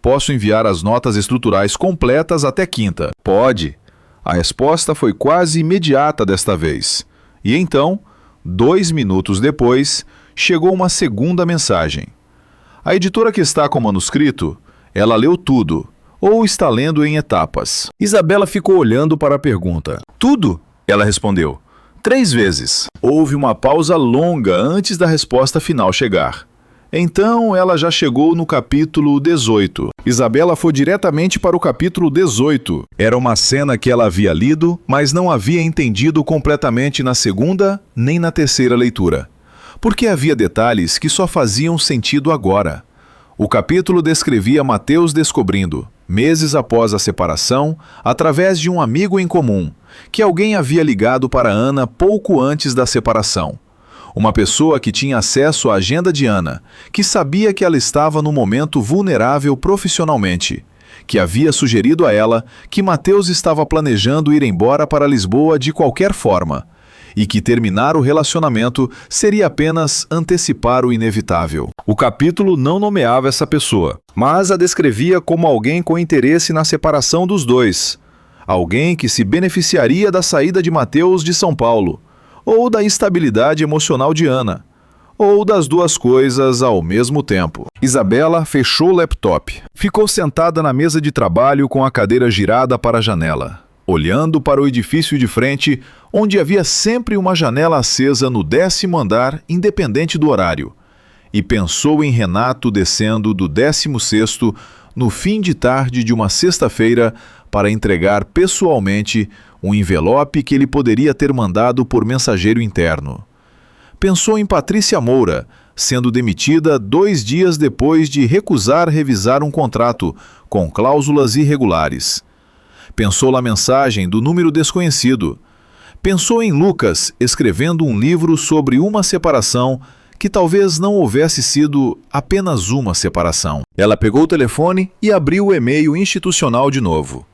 Posso enviar as notas estruturais completas até quinta. Pode. A resposta foi quase imediata desta vez. E então, 2 minutos depois, chegou uma segunda mensagem. A editora que está com o manuscrito, ela leu tudo, ou está lendo em etapas. Isabela ficou olhando para a pergunta. Tudo? Ela respondeu. 3 vezes. Houve uma pausa longa antes da resposta final chegar. Então, ela já chegou no capítulo 18. Isabela foi diretamente para o capítulo 18. Era uma cena que ela havia lido, mas não havia entendido completamente na segunda nem na terceira leitura. Porque havia detalhes que só faziam sentido agora. O capítulo descrevia Mateus descobrindo, meses após a separação, através de um amigo em comum, que alguém havia ligado para Ana pouco antes da separação. Uma pessoa que tinha acesso à agenda de Ana, que sabia que ela estava num momento vulnerável profissionalmente, que havia sugerido a ela que Mateus estava planejando ir embora para Lisboa de qualquer forma, e que terminar o relacionamento seria apenas antecipar o inevitável. O capítulo não nomeava essa pessoa, mas a descrevia como alguém com interesse na separação dos dois, alguém que se beneficiaria da saída de Mateus de São Paulo, ou da instabilidade emocional de Ana, ou das duas coisas ao mesmo tempo. Isabela fechou o laptop. Ficou sentada na mesa de trabalho com a cadeira girada para a janela, olhando para o edifício de frente, onde havia sempre uma janela acesa no 10º andar, independente do horário, e pensou em Renato descendo do 16º no fim de tarde de uma sexta-feira para entregar pessoalmente um envelope que ele poderia ter mandado por mensageiro interno. Pensou em Patrícia Moura, sendo demitida 2 dias depois de recusar revisar um contrato com cláusulas irregulares. Pensou na mensagem do número desconhecido. Pensou em Lucas escrevendo um livro sobre uma separação que talvez não houvesse sido apenas uma separação. Ela pegou o telefone e abriu o e-mail institucional de novo.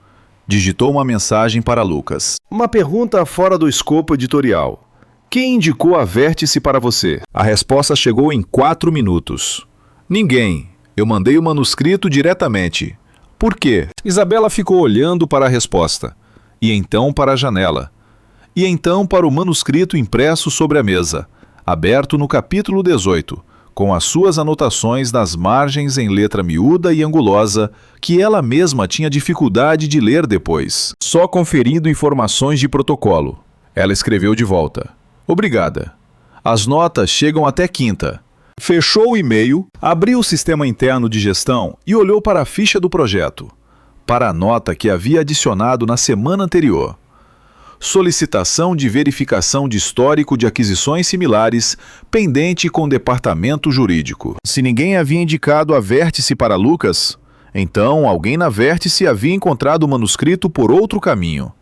Digitou uma mensagem para Lucas. Uma pergunta fora do escopo editorial. Quem indicou a Vértice para você? A resposta chegou em 4 minutos. Ninguém. Eu mandei o manuscrito diretamente. Por quê? Isabela ficou olhando para a resposta. E então para a janela. E então para o manuscrito impresso sobre a mesa, aberto no capítulo 18, com as suas anotações nas margens em letra miúda e angulosa, que ela mesma tinha dificuldade de ler depois, só conferindo informações de protocolo. Ela escreveu de volta. Obrigada. As notas chegam até quinta. Fechou o e-mail, abriu o sistema interno de gestão e olhou para a ficha do projeto, para a nota que havia adicionado na semana anterior. Solicitação de verificação de histórico de aquisições similares, pendente com o departamento jurídico. Se ninguém havia indicado a Vértice para Lucas, então alguém na Vértice havia encontrado o manuscrito por outro caminho.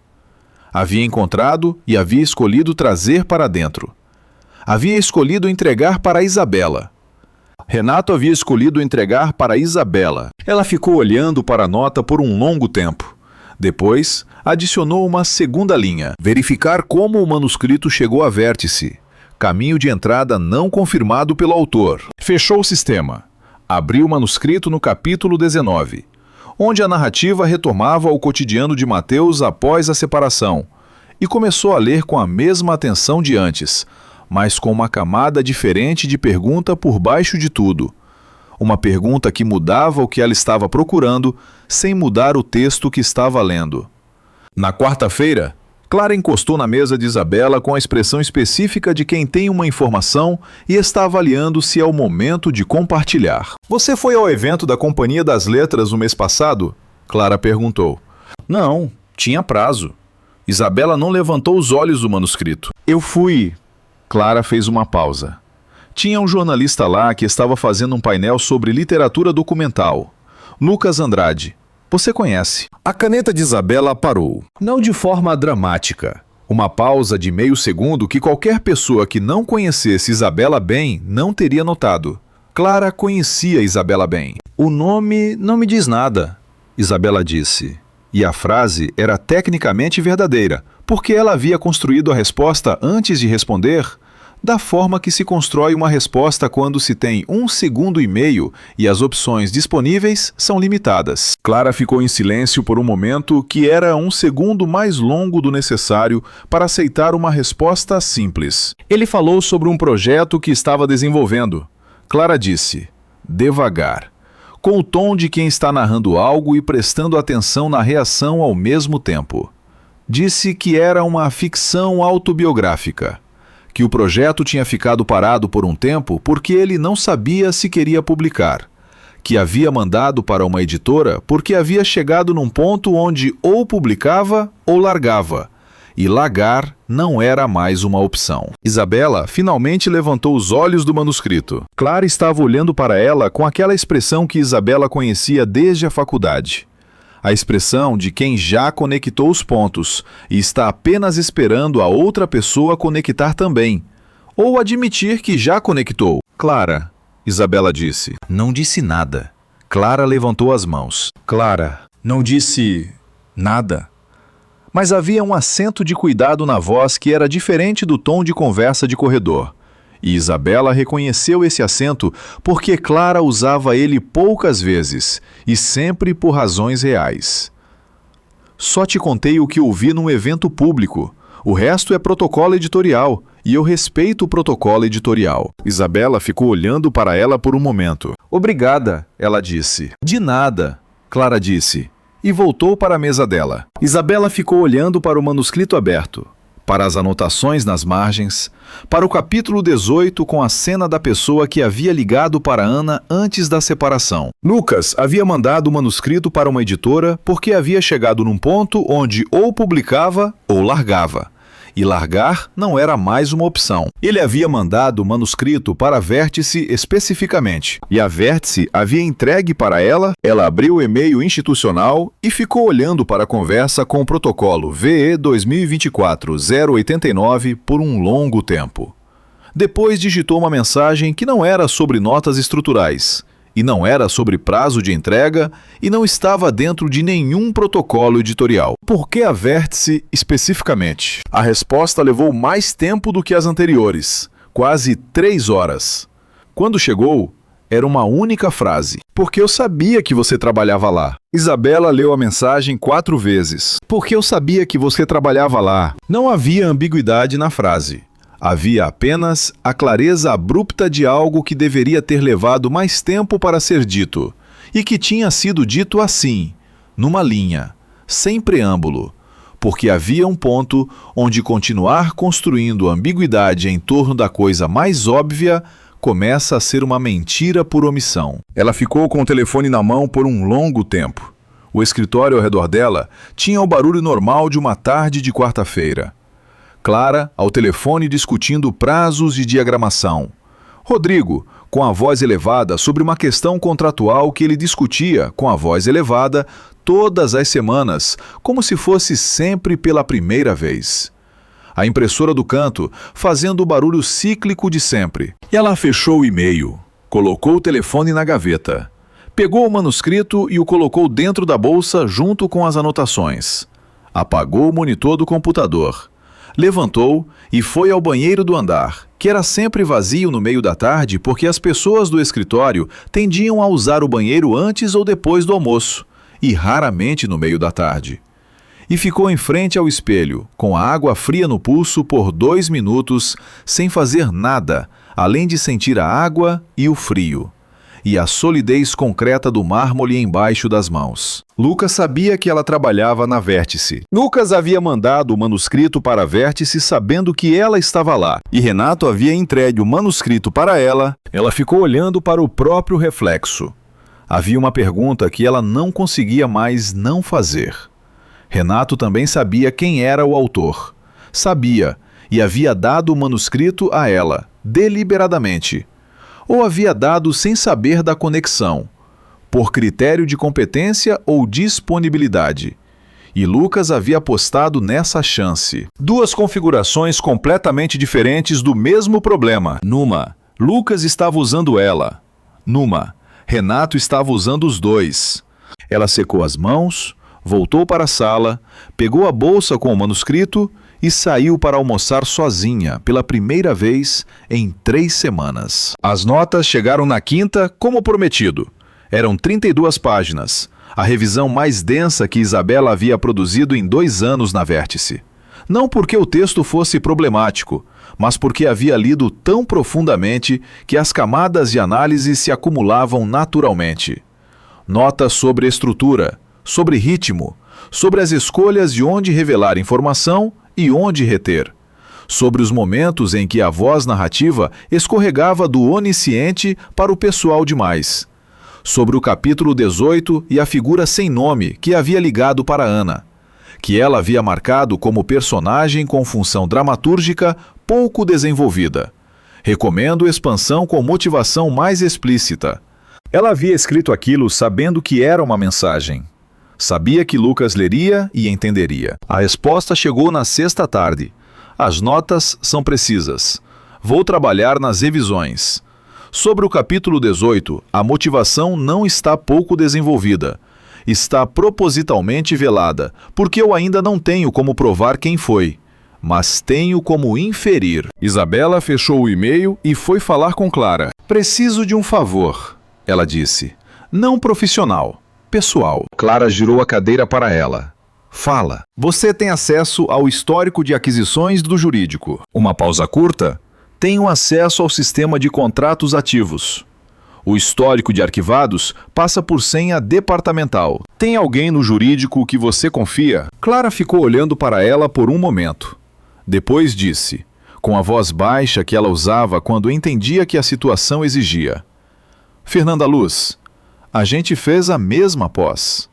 Havia encontrado e havia escolhido trazer para dentro. Havia escolhido entregar para Isabela. Renato havia escolhido entregar para Isabela. Ela ficou olhando para a nota por um longo tempo. Depois, adicionou uma segunda linha. Verificar como o manuscrito chegou a Vértice. Caminho de entrada não confirmado pelo autor. Fechou o sistema. Abriu o manuscrito no capítulo 19, onde a narrativa retomava o cotidiano de Mateus após a separação, e começou a ler com a mesma atenção de antes, mas com uma camada diferente de pergunta por baixo de tudo. Uma pergunta que mudava o que ela estava procurando, sem mudar o texto que estava lendo. Na quarta-feira, Clara encostou na mesa de Isabela com a expressão específica de quem tem uma informação e está avaliando se é o momento de compartilhar. Você foi ao evento da Companhia das Letras no mês passado? Clara perguntou. Não, tinha prazo. Isabela não levantou os olhos do manuscrito. Eu fui. Clara fez uma pausa. Tinha um jornalista lá que estava fazendo um painel sobre literatura documental. Lucas Andrade. Você conhece. A caneta de Isabela parou. Não de forma dramática. Uma pausa de meio segundo que qualquer pessoa que não conhecesse Isabela bem não teria notado. Clara conhecia Isabela bem. O nome não me diz nada, Isabela disse. E a frase era tecnicamente verdadeira, porque ela havia construído a resposta antes de responder, da forma que se constrói uma resposta quando se tem 1,5 segundos e as opções disponíveis são limitadas. Clara ficou em silêncio por um momento que era 1 segundo mais longo do necessário para aceitar uma resposta simples. Ele falou sobre um projeto que estava desenvolvendo. Clara disse, devagar, com o tom de quem está narrando algo e prestando atenção na reação ao mesmo tempo. Disse que era uma ficção autobiográfica, que o projeto tinha ficado parado por um tempo porque ele não sabia se queria publicar, que havia mandado para uma editora porque havia chegado num ponto onde ou publicava ou largava, e largar não era mais uma opção. Isabela finalmente levantou os olhos do manuscrito. Clara estava olhando para ela com aquela expressão que Isabela conhecia desde a faculdade. A expressão de quem já conectou os pontos e está apenas esperando a outra pessoa conectar também, ou admitir que já conectou. Clara, Isabela disse. Não disse nada. Clara levantou as mãos. Clara, não disse nada. Mas havia um acento de cuidado na voz que era diferente do tom de conversa de corredor. E Isabela reconheceu esse acento porque Clara usava ele poucas vezes, e sempre por razões reais. Só te contei o que ouvi num evento público. O resto é protocolo editorial, e eu respeito o protocolo editorial. Isabela ficou olhando para ela por um momento. Obrigada, ela disse. De nada, Clara disse, e voltou para a mesa dela. Isabela ficou olhando para o manuscrito aberto, para as anotações nas margens, para o capítulo 18 com a cena da pessoa que havia ligado para Ana antes da separação. Lucas havia mandado o manuscrito para uma editora porque havia chegado num ponto onde ou publicava ou largava. E largar não era mais uma opção. Ele havia mandado o manuscrito para a Vértice especificamente. E a Vértice havia entregue para ela, ela abriu o e-mail institucional e ficou olhando para a conversa com o protocolo VE 2024-089 por um longo tempo. Depois digitou uma mensagem que não era sobre notas estruturais, e não era sobre prazo de entrega, e não estava dentro de nenhum protocolo editorial. Por que a Vértice especificamente? A resposta levou mais tempo do que as anteriores, quase 3 horas. Quando chegou, era uma única frase. Porque eu sabia que você trabalhava lá. Isabela leu a mensagem 4 vezes. Porque eu sabia que você trabalhava lá. Não havia ambiguidade na frase. Havia apenas a clareza abrupta de algo que deveria ter levado mais tempo para ser dito, e que tinha sido dito assim, numa linha, sem preâmbulo, porque havia um ponto onde continuar construindo ambiguidade em torno da coisa mais óbvia começa a ser uma mentira por omissão. Ela ficou com o telefone na mão por um longo tempo. O escritório ao redor dela tinha o barulho normal de uma tarde de quarta-feira. Clara, ao telefone discutindo prazos de diagramação. Rodrigo, com a voz elevada sobre uma questão contratual que ele discutia com a voz elevada todas as semanas, como se fosse sempre pela primeira vez. A impressora do canto fazendo o barulho cíclico de sempre. E ela fechou o e-mail, colocou o telefone na gaveta, pegou o manuscrito e o colocou dentro da bolsa junto com as anotações. Apagou o monitor do computador. Levantou e foi ao banheiro do andar, que era sempre vazio no meio da tarde porque as pessoas do escritório tendiam a usar o banheiro antes ou depois do almoço, e raramente no meio da tarde. E ficou em frente ao espelho, com a água fria no pulso por 2 minutos, sem fazer nada, além de sentir a água e o frio, e a solidez concreta do mármore embaixo das mãos. Lucas sabia que ela trabalhava na Vértice. Lucas havia mandado o manuscrito para a Vértice sabendo que ela estava lá, e Renato havia entregue o manuscrito para ela. Ela ficou olhando para o próprio reflexo. Havia uma pergunta que ela não conseguia mais não fazer. Renato também sabia quem era o autor. Sabia, e havia dado o manuscrito a ela, deliberadamente. Ou havia dado sem saber da conexão, por critério de competência ou disponibilidade. E Lucas havia apostado nessa chance. 2 configurações completamente diferentes do mesmo problema. Numa, Lucas estava usando ela. Numa, Renato estava usando os dois. Ela secou as mãos, voltou para a sala, pegou a bolsa com o manuscrito e saiu para almoçar sozinha pela primeira vez em 3 semanas. As notas chegaram na quinta, como prometido. Eram 32 páginas, a revisão mais densa que Isabela havia produzido em 2 anos na Vértice. Não porque o texto fosse problemático, mas porque havia lido tão profundamente que as camadas de análise se acumulavam naturalmente. Notas sobre estrutura, sobre ritmo, sobre as escolhas de onde revelar informação e onde reter, sobre os momentos em que a voz narrativa escorregava do onisciente para o pessoal demais, sobre o capítulo 18 e a figura sem nome que havia ligado para Ana, que ela havia marcado como personagem com função dramatúrgica pouco desenvolvida. Recomendo expansão com motivação mais explícita. Ela havia escrito aquilo sabendo que era uma mensagem. Sabia que Lucas leria e entenderia. A resposta chegou na sexta tarde. As notas são precisas. Vou trabalhar nas revisões. Sobre o capítulo 18, a motivação não está pouco desenvolvida. Está propositalmente velada, porque eu ainda não tenho como provar quem foi, mas tenho como inferir. Isabela fechou o e-mail e foi falar com Clara. Preciso de um favor, ela disse. Não profissional. Pessoal. Clara girou a cadeira para ela. Fala. Você tem acesso ao histórico de aquisições do jurídico. Uma pausa curta. Tenho acesso ao sistema de contratos ativos. O histórico de arquivados passa por senha departamental. Tem alguém no jurídico que você confia? Clara ficou olhando para ela por um momento. Depois disse, com a voz baixa que ela usava quando entendia que a situação exigia. Fernanda Luz, a gente fez a mesma pós.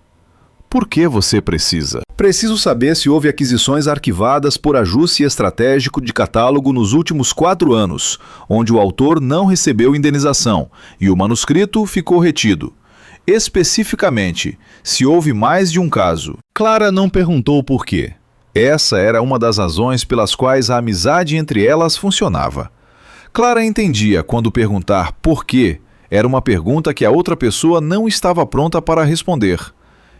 Por que você precisa? Preciso saber se houve aquisições arquivadas por ajuste estratégico de catálogo nos últimos 4 anos, onde o autor não recebeu indenização e o manuscrito ficou retido. Especificamente, se houve mais de um caso. Clara não perguntou por quê. Essa era uma das razões pelas quais a amizade entre elas funcionava. Clara entendia quando perguntar por quê era uma pergunta que a outra pessoa não estava pronta para responder,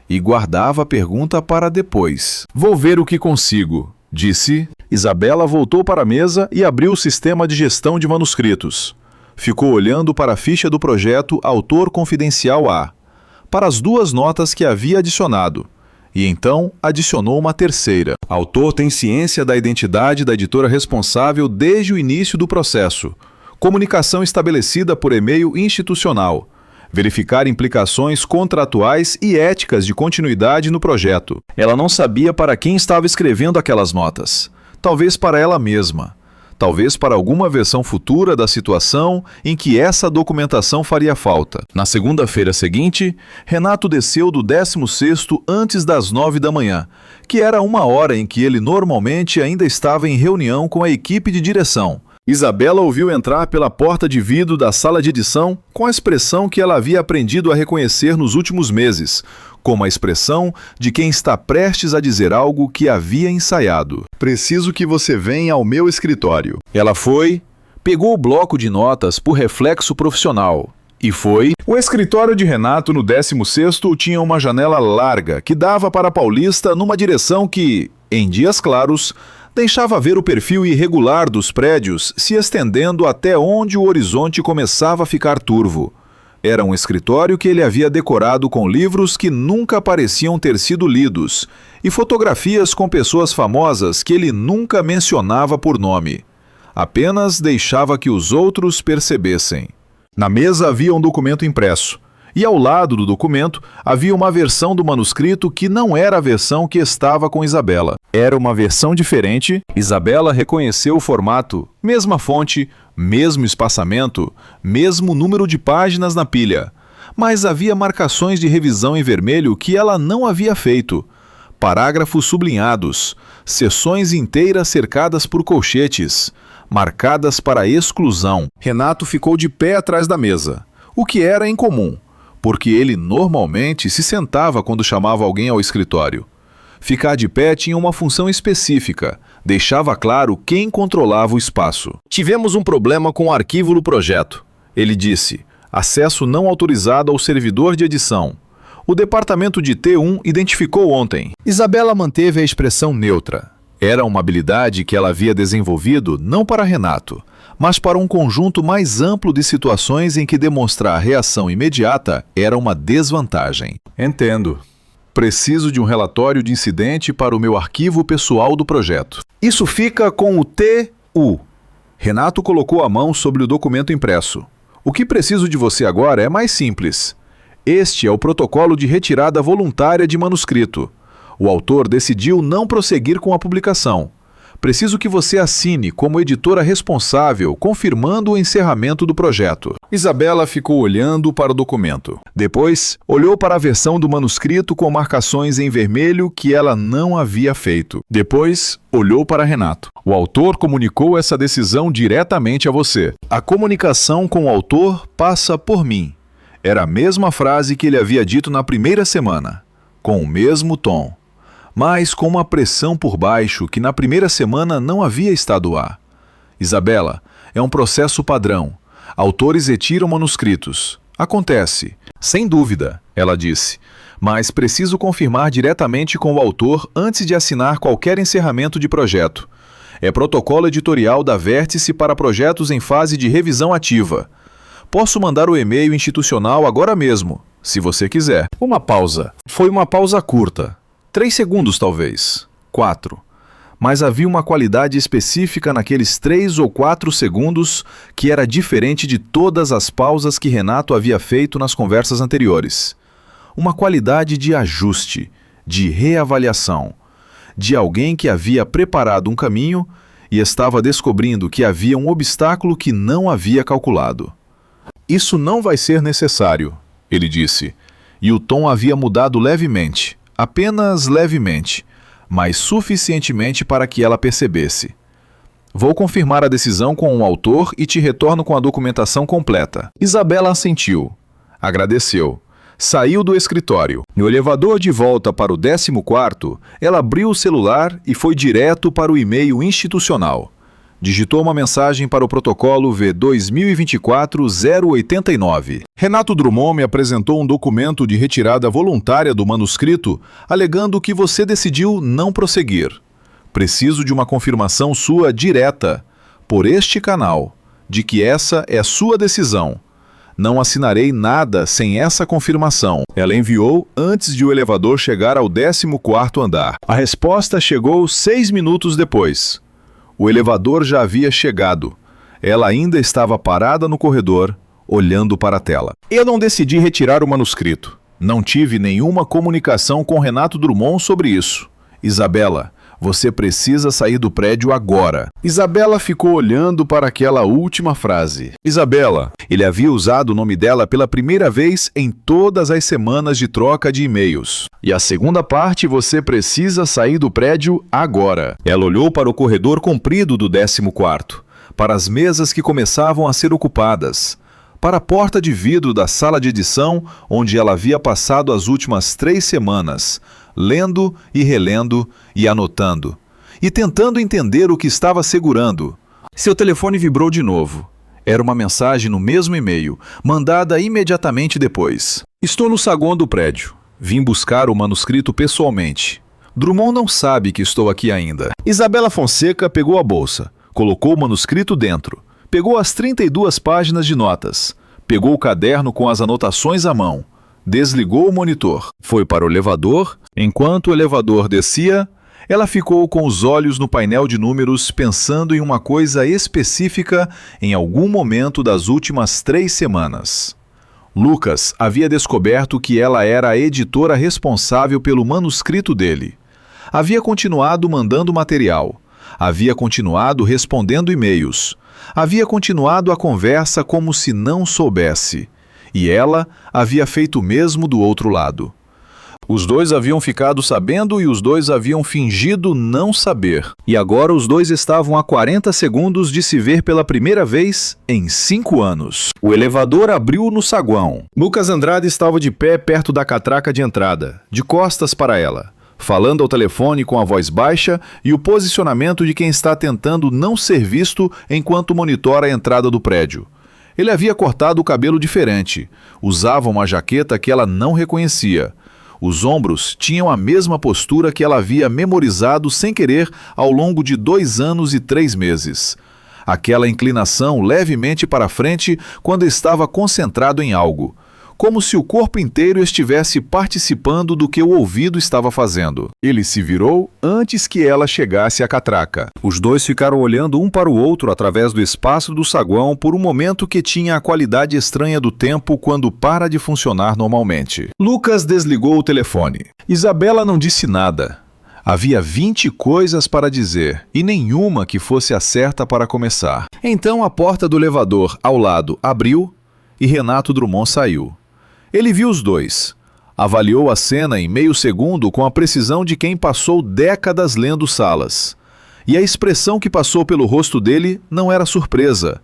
e guardava a pergunta para depois. Vou ver o que consigo, disse. Isabela voltou para a mesa e abriu o sistema de gestão de manuscritos. Ficou olhando para a ficha do projeto Autor Confidencial A, para as 2 notas que havia adicionado, e então adicionou uma terceira. Autor tem ciência da identidade da editora responsável desde o início do processo. Comunicação estabelecida por e-mail institucional. Verificar implicações contratuais e éticas de continuidade no projeto. Ela não sabia para quem estava escrevendo aquelas notas. Talvez para ela mesma. Talvez para alguma versão futura da situação em que essa documentação faria falta. Na segunda-feira seguinte, Renato desceu do 16º antes das 9 da manhã, que era uma hora em que ele normalmente ainda estava em reunião com a equipe de direção. Isabela ouviu entrar pela porta de vidro da sala de edição com a expressão que ela havia aprendido a reconhecer nos últimos meses, como a expressão de quem está prestes a dizer algo que havia ensaiado. Preciso que você venha ao meu escritório. Ela foi, pegou o bloco de notas por reflexo profissional e foi. O escritório de Renato no 16º tinha uma janela larga que dava para a Paulista numa direção que, em dias claros, Deixava ver o perfil irregular dos prédios se estendendo até onde o horizonte começava a ficar turvo. Era um escritório que ele havia decorado com livros que nunca pareciam ter sido lidos e fotografias com pessoas famosas que ele nunca mencionava por nome. Apenas deixava que os outros percebessem. Na mesa havia um documento impresso, e ao lado do documento havia uma versão do manuscrito que não era a versão que estava com Isabela. Era uma versão diferente. Isabela reconheceu o formato, mesma fonte, mesmo espaçamento, mesmo número de páginas na pilha. Mas havia marcações de revisão em vermelho que ela não havia feito. Parágrafos sublinhados, seções inteiras cercadas por colchetes, marcadas para exclusão. Renato ficou de pé atrás da mesa, o que era incomum, porque ele normalmente se sentava quando chamava alguém ao escritório. Ficar de pé tinha uma função específica, deixava claro quem controlava o espaço. Tivemos um problema com o arquivo do projeto. Ele disse, acesso não autorizado ao servidor de edição. O departamento de T1 identificou ontem. Isabela manteve a expressão neutra. Era uma habilidade que ela havia desenvolvido não para Renato, mas para um conjunto mais amplo de situações em que demonstrar reação imediata era uma desvantagem. Entendo. Preciso de um relatório de incidente para o meu arquivo pessoal do projeto. Isso fica com o TU. Renato colocou a mão sobre o documento impresso. O que preciso de você agora é mais simples. Este é o protocolo de retirada voluntária de manuscrito. O autor decidiu não prosseguir com a publicação. Preciso que você assine como editora responsável, confirmando o encerramento do projeto. Isabela ficou olhando para o documento. Depois, olhou para a versão do manuscrito com marcações em vermelho que ela não havia feito. Depois, olhou para Renato. O autor comunicou essa decisão diretamente a você. A comunicação com o autor passa por mim. Era a mesma frase que ele havia dito na primeira semana, com o mesmo tom, mas com uma pressão por baixo que na primeira semana não havia estado lá. Isabela, é um processo padrão. Autores retiram manuscritos. Acontece. Sem dúvida, ela disse. Mas preciso confirmar diretamente com o autor antes de assinar qualquer encerramento de projeto. É protocolo editorial da Vértice para projetos em fase de revisão ativa. Posso mandar o e-mail institucional agora mesmo, se você quiser. Uma pausa. Foi uma pausa curta. 3 segundos, talvez. 4. Mas havia uma qualidade específica naqueles 3 ou 4 segundos que era diferente de todas as pausas que Renato havia feito nas conversas anteriores. Uma qualidade de ajuste, de reavaliação, de alguém que havia preparado um caminho e estava descobrindo que havia um obstáculo que não havia calculado. Isso não vai ser necessário, ele disse, e o tom havia mudado levemente, apenas levemente, mas suficientemente para que ela percebesse. Vou confirmar a decisão com o autor e te retorno com a documentação completa. Isabela assentiu, agradeceu, saiu do escritório. No elevador de volta para o 14º, ela abriu o celular e foi direto para o e-mail institucional. Digitou uma mensagem para o protocolo V2024-089. Renato Drummond me apresentou um documento de retirada voluntária do manuscrito, alegando que você decidiu não prosseguir. Preciso de uma confirmação sua direta, por este canal, de que essa é sua decisão. Não assinarei nada sem essa confirmação. Ela enviou antes de o elevador chegar ao 14º andar. A resposta chegou 6 minutos depois. O elevador já havia chegado. Ela ainda estava parada no corredor, olhando para a tela. Eu não decidi retirar o manuscrito. Não tive nenhuma comunicação com Renato Drummond sobre isso. Isabela, você precisa sair do prédio agora. Isabela ficou olhando para aquela última frase. Isabela, ele havia usado o nome dela pela primeira vez em todas as semanas de troca de e-mails. E a segunda parte, você precisa sair do prédio agora. Ela olhou para o corredor comprido do 14º, para as mesas que começavam a ser ocupadas, para a porta de vidro da sala de edição onde ela havia passado as últimas 3 semanas, lendo e relendo e anotando, e tentando entender o que estava segurando. Seu telefone vibrou de novo. Era uma mensagem no mesmo e-mail, mandada imediatamente depois. Estou no saguão do prédio. Vim buscar o manuscrito pessoalmente. Drummond não sabe que estou aqui ainda. Isabela Fonseca pegou a bolsa, colocou o manuscrito dentro, pegou as 32 páginas de notas, pegou o caderno com as anotações à mão, desligou o monitor, foi para o elevador. Enquanto o elevador descia, ela ficou com os olhos no painel de números pensando em uma coisa específica em algum momento das últimas 3 semanas. Lucas havia descoberto que ela era a editora responsável pelo manuscrito dele. Havia continuado mandando material. Havia continuado respondendo e-mails. Havia continuado a conversa como se não soubesse. E ela havia feito o mesmo do outro lado. Os dois haviam ficado sabendo e os dois haviam fingido não saber. E agora os dois estavam a 40 segundos de se ver pela primeira vez em 5 anos. O elevador abriu no saguão. Lucas Andrade estava de pé perto da catraca de entrada, de costas para ela, falando ao telefone com a voz baixa e o posicionamento de quem está tentando não ser visto enquanto monitora a entrada do prédio. Ele havia cortado o cabelo diferente, usava uma jaqueta que ela não reconhecia. Os ombros tinham a mesma postura que ela havia memorizado sem querer ao longo de 2 anos e 3 meses. Aquela inclinação levemente para frente quando estava concentrado em algo, como se o corpo inteiro estivesse participando do que o ouvido estava fazendo. Ele se virou antes que ela chegasse à catraca. Os dois ficaram olhando um para o outro através do espaço do saguão por um momento que tinha a qualidade estranha do tempo quando para de funcionar normalmente. Lucas desligou o telefone. Isabela não disse nada. Havia 20 coisas para dizer e nenhuma que fosse a certa para começar. Então a porta do elevador ao lado abriu e Renato Drummond saiu. Ele viu os dois. Avaliou a cena em meio segundo com a precisão de quem passou décadas lendo Salas. E a expressão que passou pelo rosto dele não era surpresa.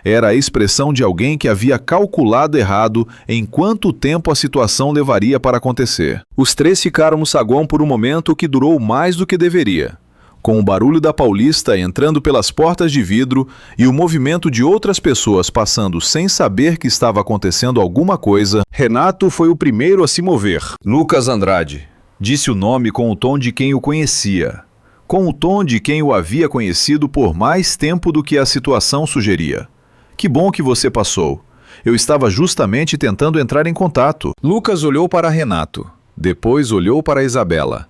Era a expressão de alguém que havia calculado errado em quanto tempo a situação levaria para acontecer. Os 3 ficaram no saguão por um momento que durou mais do que deveria. Com o barulho da Paulista entrando pelas portas de vidro e o movimento de outras pessoas passando sem saber que estava acontecendo alguma coisa, Renato foi o primeiro a se mover. Lucas Andrade, disse o nome com o tom de quem o conhecia, com o tom de quem o havia conhecido por mais tempo do que a situação sugeria. Que bom que você passou. Eu estava justamente tentando entrar em contato. Lucas olhou para Renato, depois olhou para Isabela.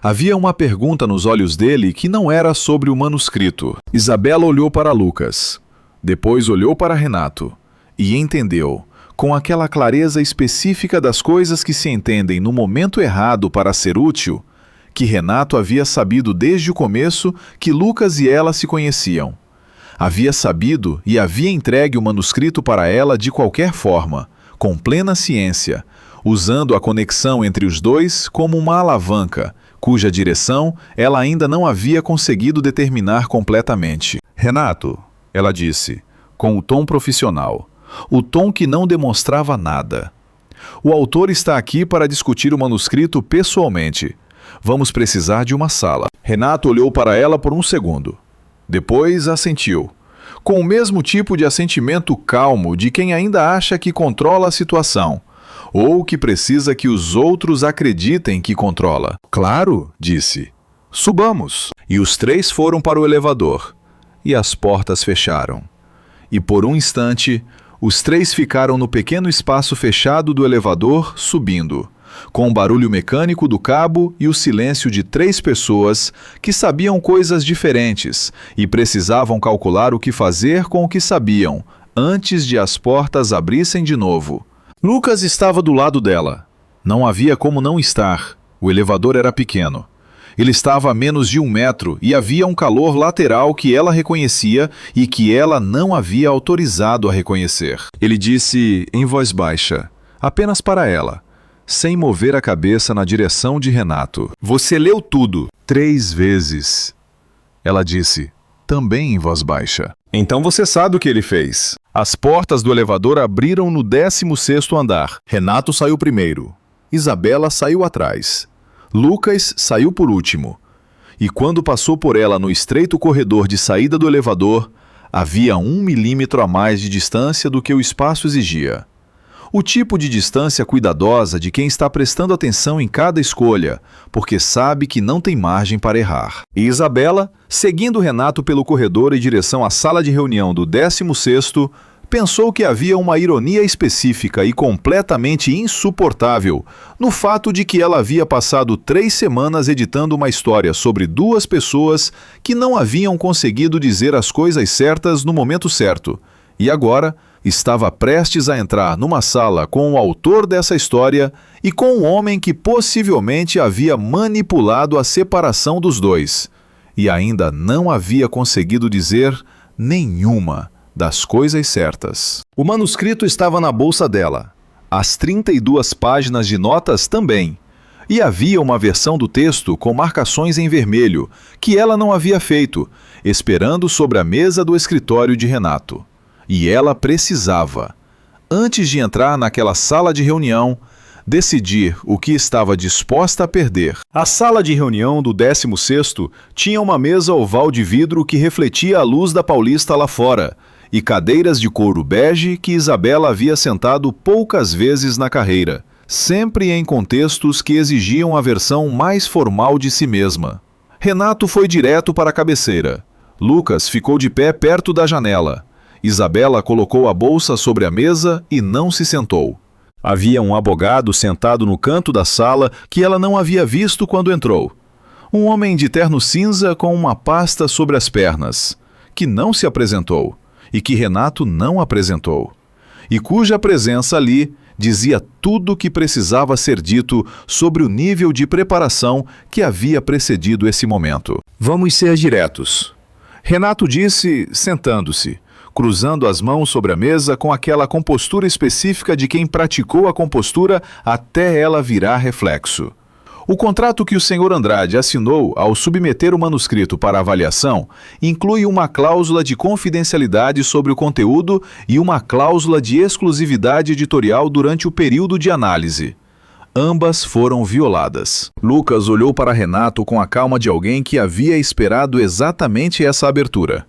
Havia uma pergunta nos olhos dele que não era sobre o manuscrito. Isabela olhou para Lucas, depois olhou para Renato e entendeu, com aquela clareza específica das coisas que se entendem no momento errado para ser útil, que Renato havia sabido desde o começo que Lucas e ela se conheciam. Havia sabido e havia entregue o manuscrito para ela de qualquer forma, com plena ciência, usando a conexão entre os dois como uma alavanca, cuja direção ela ainda não havia conseguido determinar completamente. Renato, ela disse, com o tom profissional, o tom que não demonstrava nada. O autor está aqui para discutir o manuscrito pessoalmente. Vamos precisar de uma sala. Renato olhou para ela por um segundo. Depois assentiu, com o mesmo tipo de assentimento calmo de quem ainda acha que controla a situação, ou que precisa que os outros acreditem que controla. Claro, disse. Subamos. E os 3 foram para o elevador. E as portas fecharam. E por um instante, os 3 ficaram no pequeno espaço fechado do elevador, subindo, com o barulho mecânico do cabo e o silêncio de 3 pessoas que sabiam coisas diferentes e precisavam calcular o que fazer com o que sabiam, antes de as portas abrissem de novo. Lucas estava do lado dela. Não havia como não estar. O elevador era pequeno. Ele estava a menos de 1 metro e havia um calor lateral que ela reconhecia e que ela não havia autorizado a reconhecer. Ele disse em voz baixa, apenas para ela, sem mover a cabeça na direção de Renato. Você leu tudo 3 vezes. Ela disse, também em voz baixa. Então você sabe o que ele fez. As portas do elevador abriram no 16º andar. Renato saiu primeiro. Isabela saiu atrás. Lucas saiu por último. E quando passou por ela no estreito corredor de saída do elevador, havia 1 milímetro a mais de distância do que o espaço exigia. O tipo de distância cuidadosa de quem está prestando atenção em cada escolha, porque sabe que não tem margem para errar. E Isabela, seguindo Renato pelo corredor em direção à sala de reunião do 16º, pensou que havia uma ironia específica e completamente insuportável no fato de que ela havia passado 3 semanas editando uma história sobre 2 pessoas que não haviam conseguido dizer as coisas certas no momento certo, e agora estava prestes a entrar numa sala com o autor dessa história e com um homem que possivelmente havia manipulado a separação dos dois, e ainda não havia conseguido dizer nenhuma das coisas certas. O manuscrito estava na bolsa dela, as 32 páginas de notas também, e havia uma versão do texto com marcações em vermelho, que ela não havia feito, esperando sobre a mesa do escritório de Renato. E ela precisava, antes de entrar naquela sala de reunião, decidir o que estava disposta a perder. A sala de reunião do 16º tinha uma mesa oval de vidro que refletia a luz da Paulista lá fora, e cadeiras de couro bege que Isabela havia sentado poucas vezes na carreira, sempre em contextos que exigiam a versão mais formal de si mesma. Renato foi direto para a cabeceira. Lucas ficou de pé perto da janela. Isabela colocou a bolsa sobre a mesa e não se sentou. Havia um abogado sentado no canto da sala que ela não havia visto quando entrou. Um homem de terno cinza com uma pasta sobre as pernas, que não se apresentou. E que Renato não apresentou, e cuja presença ali dizia tudo o que precisava ser dito sobre o nível de preparação que havia precedido esse momento. Vamos ser diretos. Renato disse, sentando-se, cruzando as mãos sobre a mesa com aquela compostura específica de quem praticou a compostura até ela virar reflexo. O contrato que o Sr. Andrade assinou ao submeter o manuscrito para avaliação inclui uma cláusula de confidencialidade sobre o conteúdo e uma cláusula de exclusividade editorial durante o período de análise. Ambas foram violadas. Lucas olhou para Renato com a calma de alguém que havia esperado exatamente essa abertura.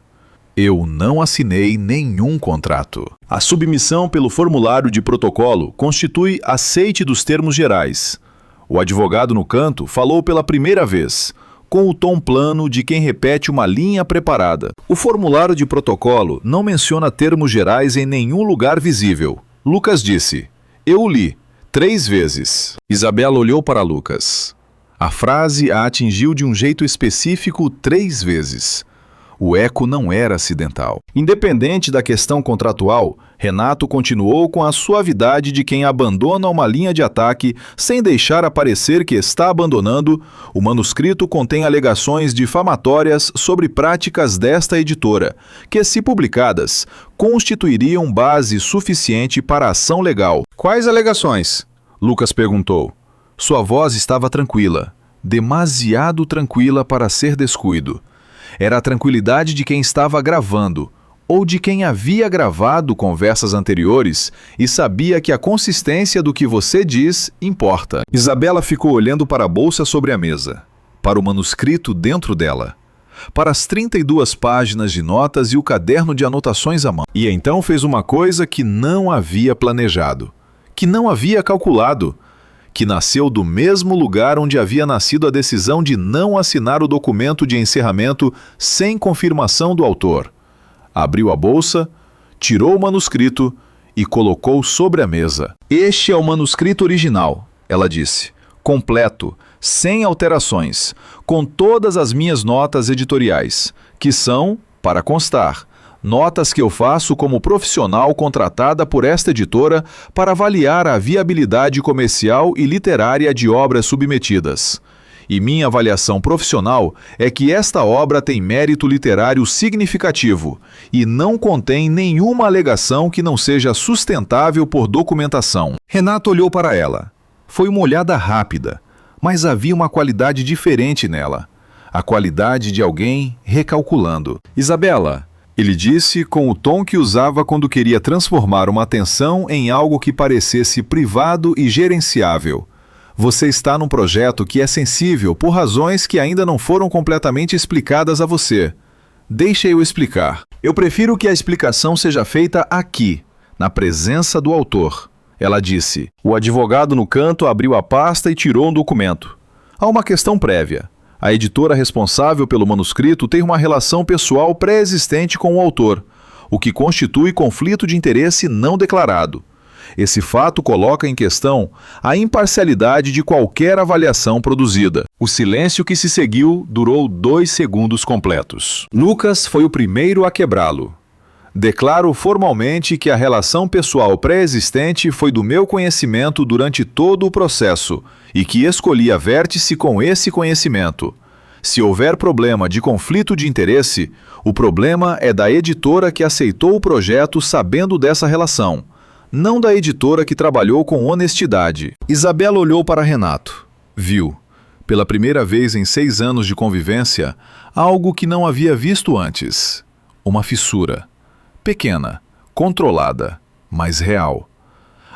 Eu não assinei nenhum contrato. A submissão pelo formulário de protocolo constitui aceite dos termos gerais. O advogado no canto falou pela primeira vez, com o tom plano de quem repete uma linha preparada. O formulário de protocolo não menciona termos gerais em nenhum lugar visível. Lucas disse, eu li, 3 vezes. Isabela olhou para Lucas. A frase a atingiu de um jeito específico 3 vezes. O eco não era acidental. Independente da questão contratual, Renato continuou com a suavidade de quem abandona uma linha de ataque sem deixar aparecer que está abandonando. O manuscrito contém alegações difamatórias sobre práticas desta editora, que, se publicadas, constituiriam base suficiente para ação legal. Quais alegações? Lucas perguntou. Sua voz estava tranquila, demasiado tranquila para ser descuido. Era a tranquilidade de quem estava gravando, ou de quem havia gravado conversas anteriores e sabia que a consistência do que você diz importa. Isabela ficou olhando para a bolsa sobre a mesa, para o manuscrito dentro dela, para as 32 páginas de notas e o caderno de anotações à mão. E então fez uma coisa que não havia planejado, que não havia calculado, que nasceu do mesmo lugar onde havia nascido a decisão de não assinar o documento de encerramento sem confirmação do autor. Abriu a bolsa, tirou o manuscrito e colocou sobre a mesa. Este é o manuscrito original, ela disse, completo, sem alterações, com todas as minhas notas editoriais, que são, para constar, notas que eu faço como profissional contratada por esta editora para avaliar a viabilidade comercial e literária de obras submetidas. E minha avaliação profissional é que esta obra tem mérito literário significativo e não contém nenhuma alegação que não seja sustentável por documentação. Renato olhou para ela. Foi uma olhada rápida, mas havia uma qualidade diferente nela. A qualidade de alguém recalculando. Isabela, ele disse com o tom que usava quando queria transformar uma atenção em algo que parecesse privado e gerenciável. Você está num projeto que é sensível por razões que ainda não foram completamente explicadas a você. Deixe eu explicar. Eu prefiro que a explicação seja feita aqui, na presença do autor. Ela disse. O advogado no canto abriu a pasta e tirou um documento. Há uma questão prévia. A editora responsável pelo manuscrito tem uma relação pessoal pré-existente com o autor, o que constitui conflito de interesse não declarado. Esse fato coloca em questão a imparcialidade de qualquer avaliação produzida. O silêncio que se seguiu durou 2 segundos completos. Lucas foi o primeiro a quebrá-lo. Declaro formalmente que a relação pessoal pré-existente foi do meu conhecimento durante todo o processo e que escolhi a Vértice com esse conhecimento. Se houver problema de conflito de interesse, o problema é da editora que aceitou o projeto sabendo dessa relação, não da editora que trabalhou com honestidade. Isabela olhou para Renato. Viu, pela primeira vez em 6 anos de convivência, algo que não havia visto antes. Uma fissura. Pequena, controlada, mas real.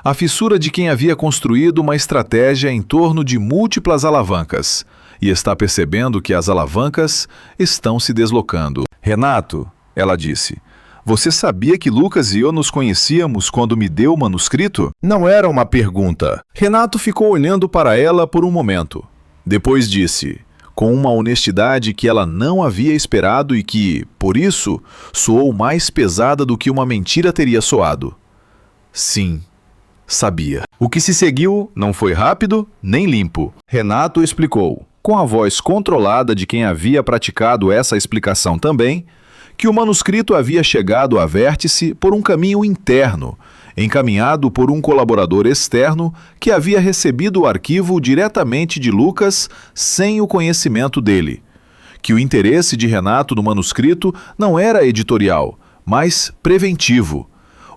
A fissura de quem havia construído uma estratégia em torno de múltiplas alavancas e está percebendo que as alavancas estão se deslocando. Renato, ela disse, você sabia que Lucas e eu nos conhecíamos quando me deu o manuscrito? Não era uma pergunta. Renato ficou olhando para ela por um momento. Depois disse, com uma honestidade que ela não havia esperado e que, por isso, soou mais pesada do que uma mentira teria soado. Sim, sabia. O que se seguiu não foi rápido nem limpo. Renato explicou, com a voz controlada de quem havia praticado essa explicação também, que o manuscrito havia chegado à Vértice por um caminho interno, encaminhado por um colaborador externo que havia recebido o arquivo diretamente de Lucas sem o conhecimento dele. Que o interesse de Renato no manuscrito não era editorial, mas preventivo.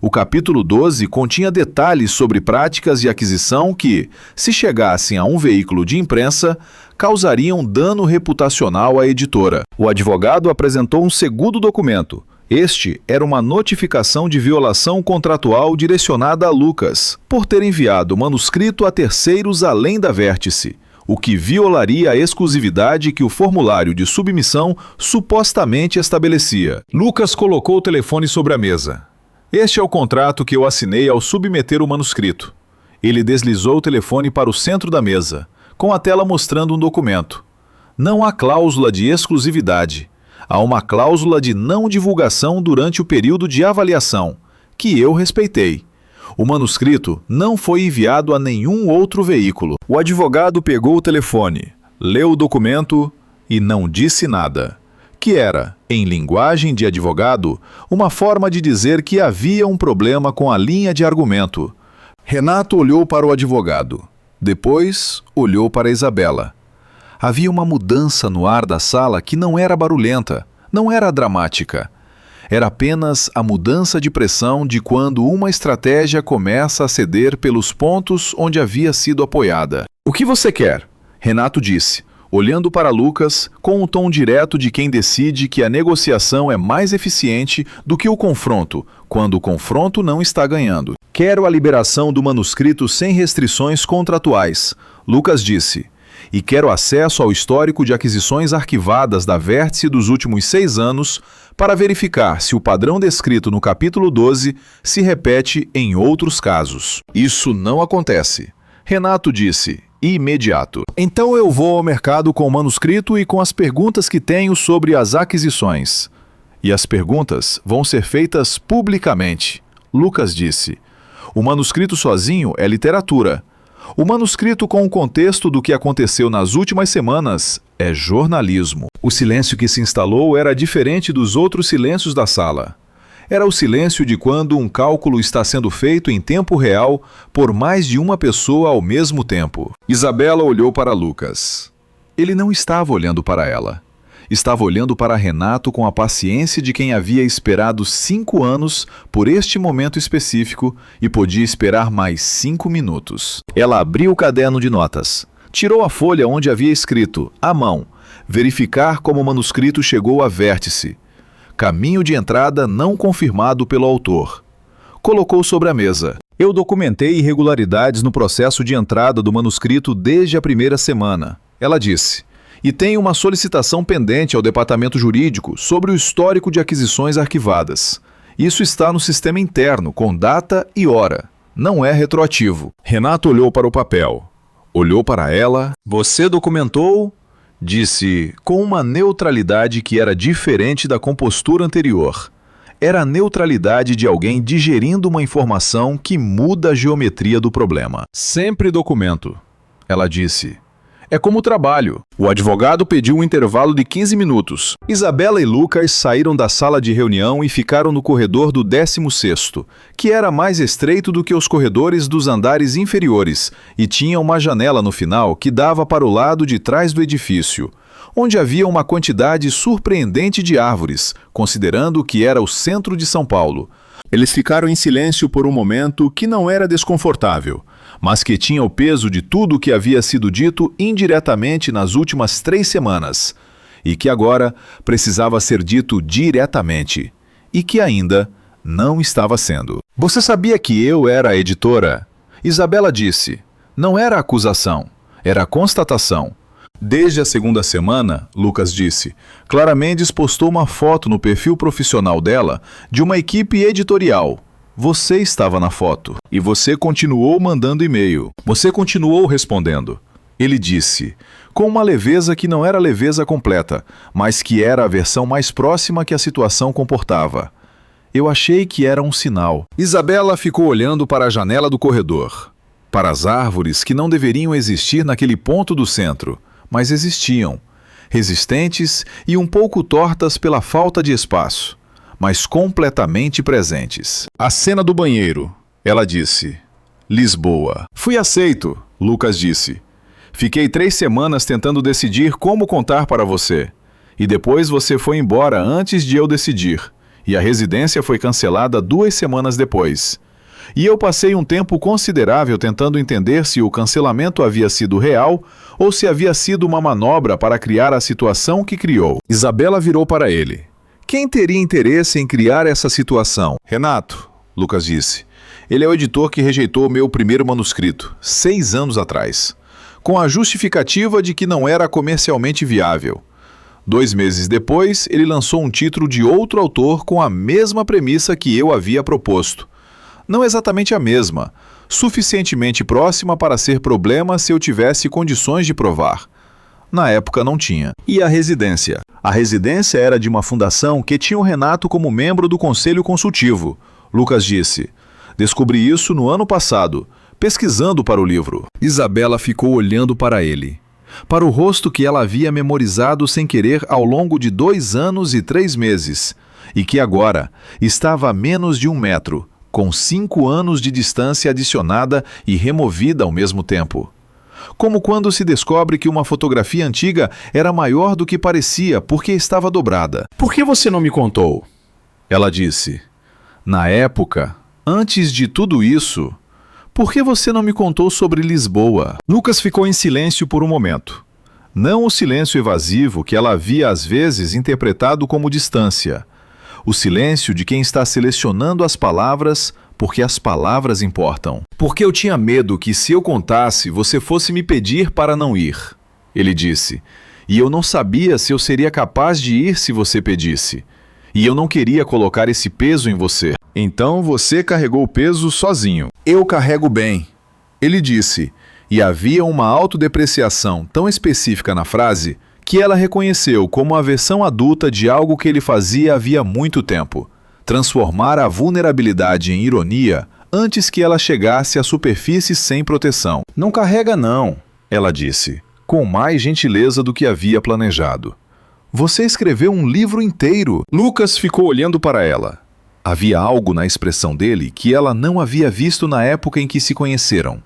O capítulo 12 continha detalhes sobre práticas de aquisição que, se chegassem a um veículo de imprensa, causariam dano reputacional à editora. O advogado apresentou um segundo documento. Este era uma notificação de violação contratual direcionada a Lucas, por ter enviado o manuscrito a terceiros além da Vértice, o que violaria a exclusividade que o formulário de submissão supostamente estabelecia. Lucas colocou o telefone sobre a mesa. Este é o contrato que eu assinei ao submeter o manuscrito. Ele deslizou o telefone para o centro da mesa, com a tela mostrando um documento. Não há cláusula de exclusividade. Há uma cláusula de não divulgação durante o período de avaliação, que eu respeitei. O manuscrito não foi enviado a nenhum outro veículo. O advogado pegou o telefone, leu o documento e não disse nada. Que era, em linguagem de advogado, uma forma de dizer que havia um problema com a linha de argumento. Renato olhou para o advogado. Depois, olhou para Isabela. Havia uma mudança no ar da sala que não era barulhenta, não era dramática. Era apenas a mudança de pressão de quando uma estratégia começa a ceder pelos pontos onde havia sido apoiada. O que você quer? Renato disse, olhando para Lucas com o tom direto de quem decide que a negociação é mais eficiente do que o confronto, quando o confronto não está ganhando. Quero a liberação do manuscrito sem restrições contratuais, Lucas disse. E quero acesso ao histórico de aquisições arquivadas da Vértice dos últimos 6 anos para verificar se o padrão descrito no capítulo 12 se repete em outros casos. Isso não acontece. Renato disse, imediato. Então eu vou ao mercado com o manuscrito e com as perguntas que tenho sobre as aquisições. E as perguntas vão ser feitas publicamente, Lucas disse. O manuscrito sozinho é literatura. O manuscrito com o contexto do que aconteceu nas últimas semanas é jornalismo. O silêncio que se instalou era diferente dos outros silêncios da sala. Era o silêncio de quando um cálculo está sendo feito em tempo real por mais de uma pessoa ao mesmo tempo. Isabela olhou para Lucas. Ele não estava olhando para ela. Estava olhando para Renato com a paciência de quem havia esperado 5 anos por este momento específico e podia esperar mais 5 minutos. Ela abriu o caderno de notas. Tirou a folha onde havia escrito, à mão, verificar como o manuscrito chegou à Vértice. Caminho de entrada não confirmado pelo autor. Colocou sobre a mesa. Eu documentei irregularidades no processo de entrada do manuscrito desde a primeira semana. Ela disse. E tem uma solicitação pendente ao departamento jurídico sobre o histórico de aquisições arquivadas. Isso está no sistema interno, com data e hora. não é retroativo. Renato olhou para o papel. Olhou para ela. Você documentou? Disse com uma neutralidade que era diferente da compostura anterior. Era a neutralidade de alguém digerindo uma informação que muda a geometria do problema. Sempre documento, ela disse. É como trabalho. O advogado pediu um intervalo de 15 minutos. Isabela e Lucas saíram da sala de reunião e ficaram no corredor do 16º, que era mais estreito do que os corredores dos andares inferiores e tinha uma janela no final que dava para o lado de trás do edifício, onde havia uma quantidade surpreendente de árvores, considerando que era o centro de São Paulo. Eles ficaram em silêncio por um momento que não era desconfortável, mas que tinha o peso de tudo o que havia sido dito indiretamente nas últimas 3 semanas, e que agora precisava ser dito diretamente, e que ainda não estava sendo. Você sabia que eu era a editora? Isabela disse. Não era acusação, era constatação. Desde a segunda semana, Lucas disse, Clara Mendes postou uma foto no perfil profissional dela de uma equipe editorial. Você estava na foto. E você continuou mandando e-mail. Você continuou respondendo. Ele disse, com uma leveza que não era leveza completa, mas que era a versão mais próxima que a situação comportava. Eu achei que era um sinal. Isabela ficou olhando para a janela do corredor. Para as árvores que não deveriam existir naquele ponto do centro, mas existiam, resistentes e um pouco tortas pela falta de espaço, mas completamente presentes. A cena do banheiro, ela disse. Lisboa. Fui aceito, Lucas disse. Fiquei 3 semanas tentando decidir como contar para você. E depois você foi embora antes de eu decidir. E a residência foi cancelada 2 semanas depois. E eu passei um tempo considerável tentando entender se o cancelamento havia sido real ou se havia sido uma manobra para criar a situação que criou. Isabela virou para ele. Quem teria interesse em criar essa situação? Renato, Lucas disse. Ele é o editor que rejeitou o meu primeiro manuscrito, 6 anos atrás, com a justificativa de que não era comercialmente viável. 2 meses depois, ele lançou um título de outro autor com a mesma premissa que eu havia proposto. Não exatamente a mesma, suficientemente próxima para ser problema se eu tivesse condições de provar. Na época não tinha. E a residência? A residência era de uma fundação que tinha o Renato como membro do conselho consultivo. Lucas disse. Descobri isso no ano passado, pesquisando para o livro. Isabela ficou olhando para ele. Para o rosto que ela havia memorizado sem querer ao longo de 2 anos e 3 meses, e que agora estava a menos de 1 metro, com 5 anos de distância adicionada e removida ao mesmo tempo. Como quando se descobre que uma fotografia antiga era maior do que parecia porque estava dobrada. Por que você não me contou? Ela disse. Na época, antes de tudo isso, por que você não me contou sobre Lisboa? Lucas ficou em silêncio por um momento. Não o silêncio evasivo que ela havia às vezes interpretado como distância. O silêncio de quem está selecionando as palavras porque as palavras importam. Porque eu tinha medo que se eu contasse, você fosse me pedir para não ir. Ele disse. E eu não sabia se eu seria capaz de ir se você pedisse. E eu não queria colocar esse peso em você. Então você carregou o peso sozinho. Eu carrego bem. Ele disse. E havia uma autodepreciação tão específica na frase que ela reconheceu como a versão adulta de algo que ele fazia havia muito tempo. Transformar a vulnerabilidade em ironia antes que ela chegasse à superfície sem proteção. Não carrega não, ela disse, com mais gentileza do que havia planejado. Você escreveu um livro inteiro. Lucas ficou olhando para ela. Havia algo na expressão dele que ela não havia visto na época em que se conheceram.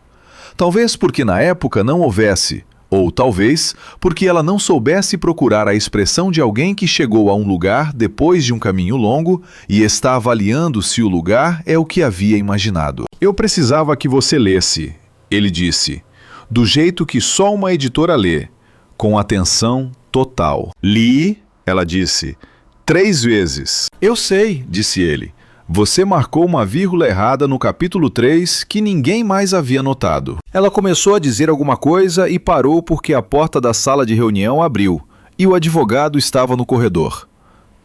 Talvez porque na época não houvesse, ou talvez porque ela não soubesse procurar a expressão de alguém que chegou a um lugar depois de um caminho longo e está avaliando se o lugar é o que havia imaginado. Eu precisava que você lesse, ele disse, do jeito que só uma editora lê, com atenção total. Li, ela disse, 3 vezes. Eu sei, disse ele. Você marcou uma vírgula errada no capítulo 3 que ninguém mais havia notado. Ela começou a dizer alguma coisa e parou porque a porta da sala de reunião abriu e o advogado estava no corredor,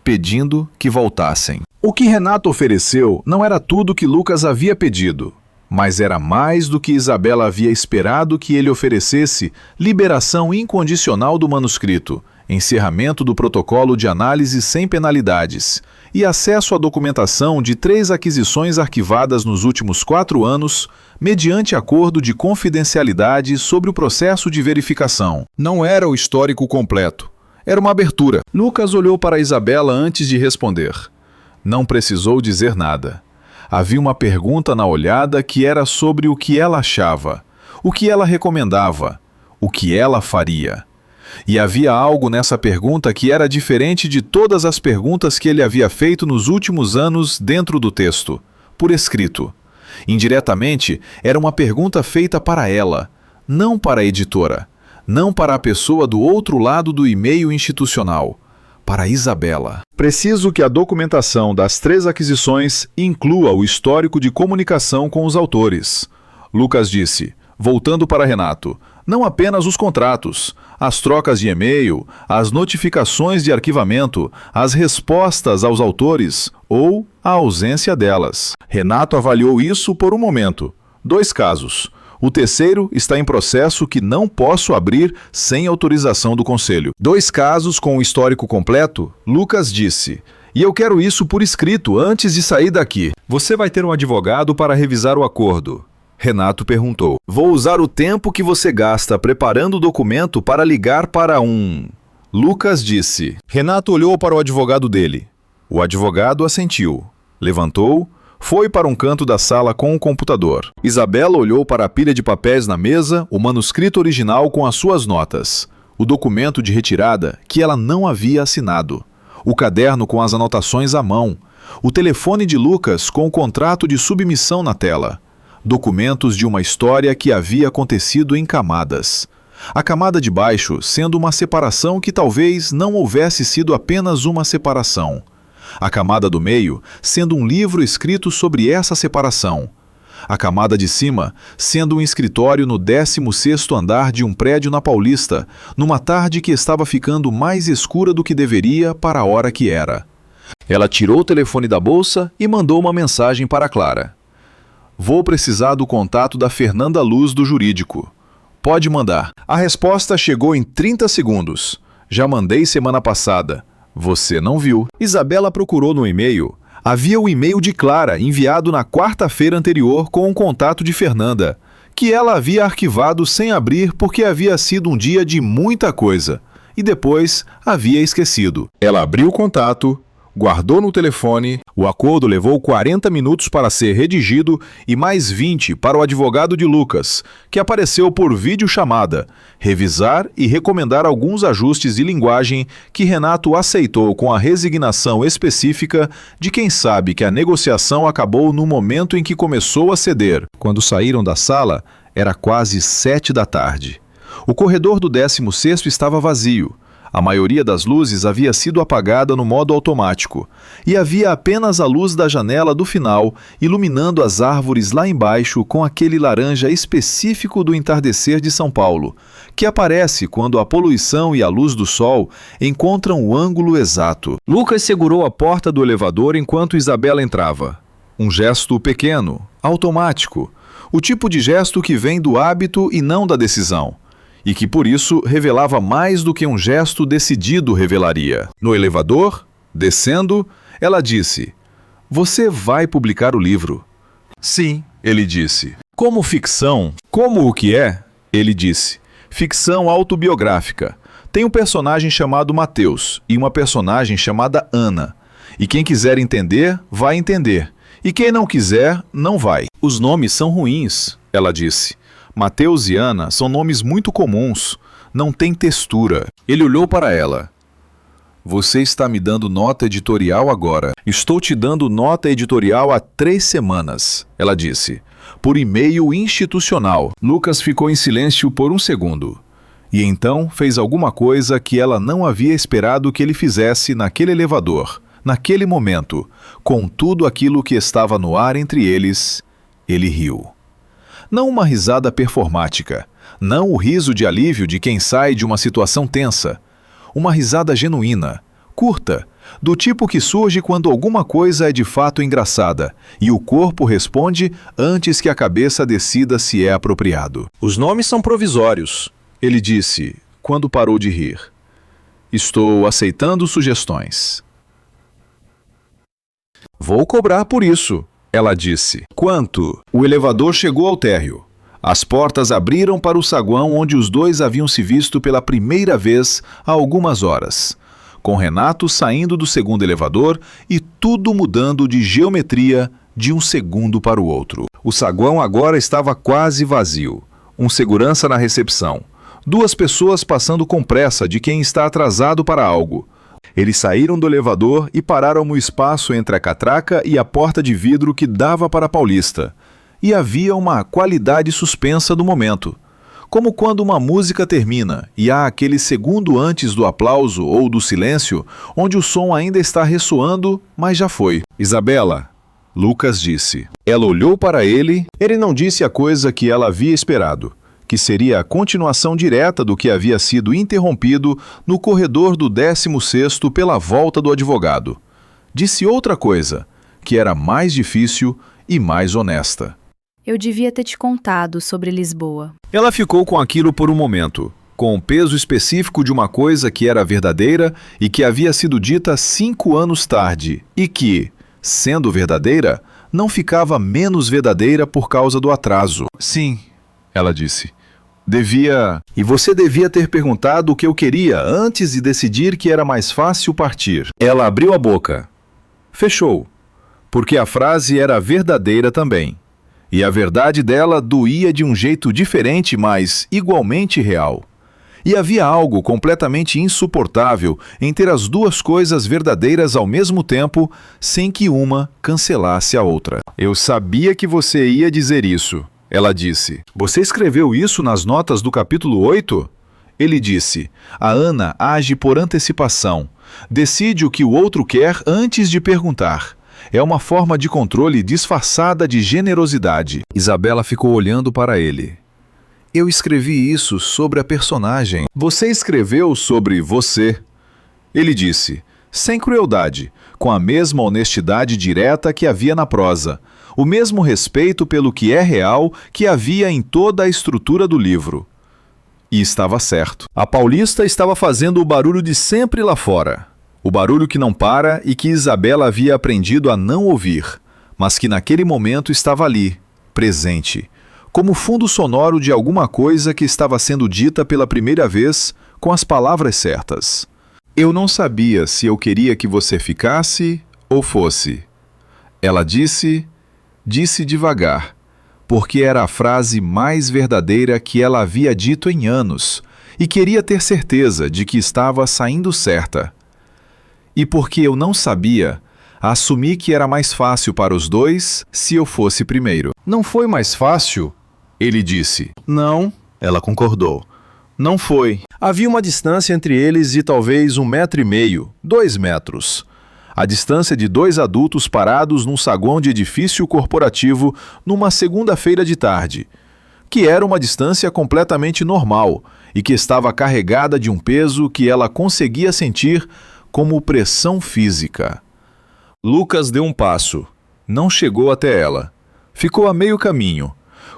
pedindo que voltassem. O que Renato ofereceu não era tudo que Lucas havia pedido. Mas era mais do que Isabela havia esperado que ele oferecesse: liberação incondicional do manuscrito, encerramento do protocolo de análise sem penalidades e acesso à documentação de 3 aquisições arquivadas nos últimos 4 anos, mediante acordo de confidencialidade sobre o processo de verificação. Não era o histórico completo. Era uma abertura. Lucas olhou para Isabela antes de responder. Não precisou dizer nada. Havia uma pergunta na olhada que era sobre o que ela achava, o que ela recomendava, o que ela faria. E havia algo nessa pergunta que era diferente de todas as perguntas que ele havia feito nos últimos anos dentro do texto, por escrito. Indiretamente, era uma pergunta feita para ela, não para a editora, não para a pessoa do outro lado do e-mail institucional, para Isabela. Preciso que a documentação das 3 aquisições inclua o histórico de comunicação com os autores. Lucas disse, voltando para Renato, não apenas os contratos, as trocas de e-mail, as notificações de arquivamento, as respostas aos autores ou a ausência delas. Renato avaliou isso por um momento. 2 casos. O terceiro está em processo que não posso abrir sem autorização do Conselho. 2 casos com o histórico completo, Lucas disse. E eu quero isso por escrito antes de sair daqui. Você vai ter um advogado para revisar o acordo. Renato perguntou. Vou usar o tempo que você gasta preparando o documento para ligar para um... Lucas disse. Renato olhou para o advogado dele. O advogado assentiu. Levantou, foi para um canto da sala com o computador. Isabela olhou para a pilha de papéis na mesa, o manuscrito original com as suas notas, o documento de retirada que ela não havia assinado, o caderno com as anotações à mão, o telefone de Lucas com o contrato de submissão na tela. Documentos de uma história que havia acontecido em camadas. A camada de baixo sendo uma separação que talvez não houvesse sido apenas uma separação. A camada do meio sendo um livro escrito sobre essa separação. A camada de cima sendo um escritório no 16º andar de um prédio na Paulista, numa tarde que estava ficando mais escura do que deveria para a hora que era. Ela tirou o telefone da bolsa e mandou uma mensagem para Clara. Vou precisar do contato da Fernanda Luz do jurídico. Pode mandar. A resposta chegou em 30 segundos. Já mandei semana passada. Você não viu. Isabela procurou no e-mail. Havia o e-mail de Clara, enviado na quarta-feira anterior com o contato de Fernanda, que ela havia arquivado sem abrir porque havia sido um dia de muita coisa, e depois havia esquecido. Ela abriu o contato, guardou no telefone, o acordo levou 40 minutos para ser redigido e mais 20 para o advogado de Lucas, que apareceu por videochamada, revisar e recomendar alguns ajustes de linguagem que Renato aceitou com a resignação específica de quem sabe que a negociação acabou no momento em que começou a ceder. Quando saíram da sala, era quase 7 da tarde. O corredor do 16º estava vazio. A maioria das luzes havia sido apagada no modo automático, e havia apenas a luz da janela do final, iluminando as árvores lá embaixo com aquele laranja específico do entardecer de São Paulo, que aparece quando a poluição e a luz do sol encontram o ângulo exato. Lucas segurou a porta do elevador enquanto Isabela entrava. Um gesto pequeno, automático, o tipo de gesto que vem do hábito e não da decisão. E que por isso revelava mais do que um gesto decidido revelaria. No elevador, descendo, ela disse, você vai publicar o livro? Sim, ele disse. Como ficção? Como o que é? Ele disse. Ficção autobiográfica. Tem um personagem chamado Mateus e uma personagem chamada Ana. E quem quiser entender, vai entender. E quem não quiser, não vai. Os nomes são ruins, ela disse. Mateus e Ana são nomes muito comuns, não tem textura. Ele olhou para ela. Você está me dando nota editorial agora. Estou te dando nota editorial há 3 semanas, ela disse, por e-mail institucional. Lucas ficou em silêncio por um segundo. E então fez alguma coisa que ela não havia esperado que ele fizesse naquele elevador, naquele momento, com tudo aquilo que estava no ar entre eles. Ele riu. Não uma risada performática, não o riso de alívio de quem sai de uma situação tensa. Uma risada genuína, curta, do tipo que surge quando alguma coisa é de fato engraçada e o corpo responde antes que a cabeça decida se é apropriado. Os nomes são provisórios, Ele disse, quando parou de rir. Estou aceitando sugestões. Vou cobrar por isso, ela disse. Quanto? O elevador chegou ao térreo. As portas abriram para o saguão onde os dois haviam se visto pela primeira vez há algumas horas, com Renato saindo do segundo elevador e tudo mudando de geometria de um segundo para o outro. O saguão agora estava quase vazio. Um segurança na recepção. 2 pessoas passando com pressa de quem está atrasado para algo. Eles saíram do elevador e pararam no espaço entre a catraca e a porta de vidro que dava para a Paulista. E havia uma qualidade suspensa do momento. Como quando uma música termina e há aquele segundo antes do aplauso ou do silêncio, onde o som ainda está ressoando, mas já foi. Isabela, Lucas disse. Ela olhou para ele. Ele não disse a coisa que ela havia esperado, que seria a continuação direta do que havia sido interrompido no corredor do 16º pela volta do advogado. Disse outra coisa, que era mais difícil e mais honesta. Eu devia ter te contado sobre Lisboa. Ela ficou com aquilo por um momento, com o peso específico de uma coisa que era verdadeira e que havia sido dita 5 anos tarde e que, sendo verdadeira, não ficava menos verdadeira por causa do atraso. Sim, ela disse. E você devia ter perguntado o que eu queria antes de decidir que era mais fácil partir. Ela abriu a boca. Fechou, porque a frase era verdadeira também. E a verdade dela doía de um jeito diferente, mas igualmente real. E havia algo completamente insuportável em ter as 2 coisas verdadeiras ao mesmo tempo, sem que uma cancelasse a outra. Eu sabia que você ia dizer isso, ela disse. Você escreveu isso nas notas do capítulo 8? Ele disse. A Ana age por antecipação. Decide o que o outro quer antes de perguntar. É uma forma de controle disfarçada de generosidade. Isabela ficou olhando para ele. Eu escrevi isso sobre a personagem. Você escreveu sobre você. Ele disse, sem crueldade, com a mesma honestidade direta que havia na prosa, o mesmo respeito pelo que é real que havia em toda a estrutura do livro. E estava certo. A Paulista estava fazendo o barulho de sempre lá fora. O barulho que não para e que Isabela havia aprendido a não ouvir, mas que naquele momento estava ali, presente, como fundo sonoro de alguma coisa que estava sendo dita pela primeira vez com as palavras certas. Eu não sabia se eu queria que você ficasse ou fosse. Ela disse devagar, porque era a frase mais verdadeira que ela havia dito em anos, e queria ter certeza de que estava saindo certa. E porque eu não sabia, assumi que era mais fácil para os dois se eu fosse primeiro. Não foi mais fácil? Ele disse. Não, ela concordou. Não foi. Havia uma distância entre eles de talvez 1,5 metro, 2 metros. A distância de 2 adultos parados num saguão de edifício corporativo numa segunda-feira de tarde, que era uma distância completamente normal e que estava carregada de um peso que ela conseguia sentir como pressão física. Lucas deu um passo. Não chegou até ela. Ficou a meio caminho,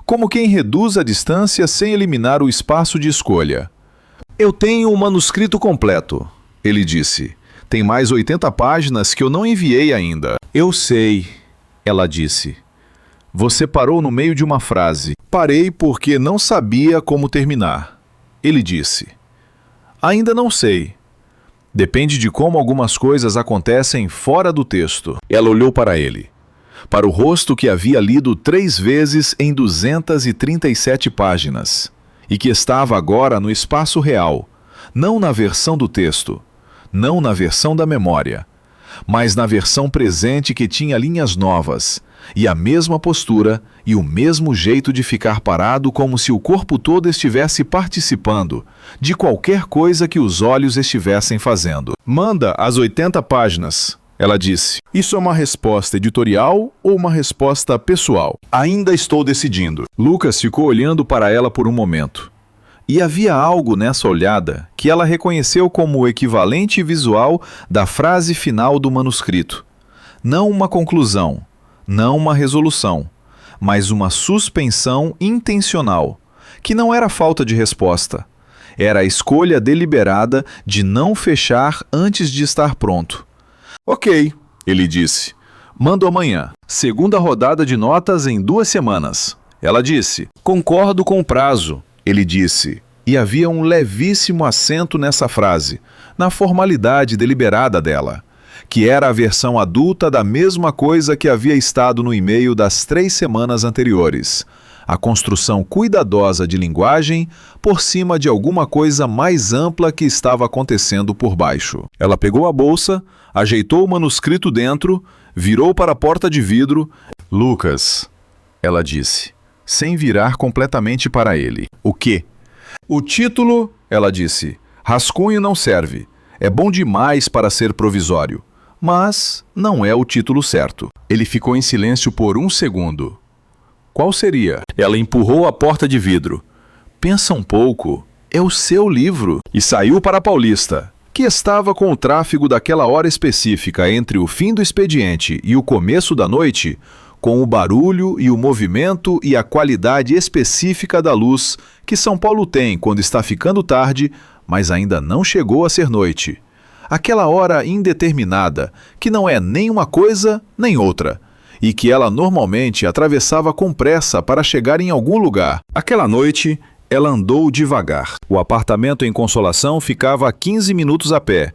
como quem reduz a distância sem eliminar o espaço de escolha. Eu tenho um manuscrito completo, ele disse. Tem mais 80 páginas que eu não enviei ainda. Eu sei, ela disse. Você parou no meio de uma frase. Parei porque não sabia como terminar. Ele disse. Ainda não sei. Depende de como algumas coisas acontecem fora do texto. Ela olhou para ele. Para o rosto que havia lido 3 vezes em 237 páginas. E que estava agora no espaço real. Não na versão do texto. Não na versão da memória. Mas na versão presente que tinha linhas novas. E a mesma postura e o mesmo jeito de ficar parado como se o corpo todo estivesse participando de qualquer coisa que os olhos estivessem fazendo. Manda as 80 páginas, ela disse. Isso é uma resposta editorial ou uma resposta pessoal? Ainda estou decidindo. Lucas ficou olhando para ela por um momento. E havia algo nessa olhada que ela reconheceu como o equivalente visual da frase final do manuscrito. Não uma conclusão, não uma resolução, mas uma suspensão intencional, que não era falta de resposta. Era a escolha deliberada de não fechar antes de estar pronto. Ok, ele disse. Mando amanhã. Segunda rodada de notas em 2 semanas. Ela disse. Concordo com o prazo. Ele disse. E havia um levíssimo acento nessa frase, na formalidade deliberada dela, que era a versão adulta da mesma coisa que havia estado no e-mail das 3 semanas anteriores. A construção cuidadosa de linguagem por cima de alguma coisa mais ampla que estava acontecendo por baixo. Ela pegou a bolsa, ajeitou o manuscrito dentro, virou para a porta de vidro. Lucas, ela disse, sem virar completamente para ele. O quê? O título, ela disse, rascunho não serve. É bom demais para ser provisório. Mas não é o título certo. Ele ficou em silêncio por 1 segundo. Qual seria? Ela empurrou a porta de vidro. Pensa um pouco. É o seu livro. E saiu para a Paulista, que estava com o tráfego daquela hora específica entre o fim do expediente e o começo da noite, com o barulho e o movimento e a qualidade específica da luz que São Paulo tem quando está ficando tarde, mas ainda não chegou a ser noite. Aquela hora indeterminada, que não é nem uma coisa nem outra, e que ela normalmente atravessava com pressa para chegar em algum lugar. Aquela noite, ela andou devagar. O apartamento em Consolação ficava a 15 minutos a pé.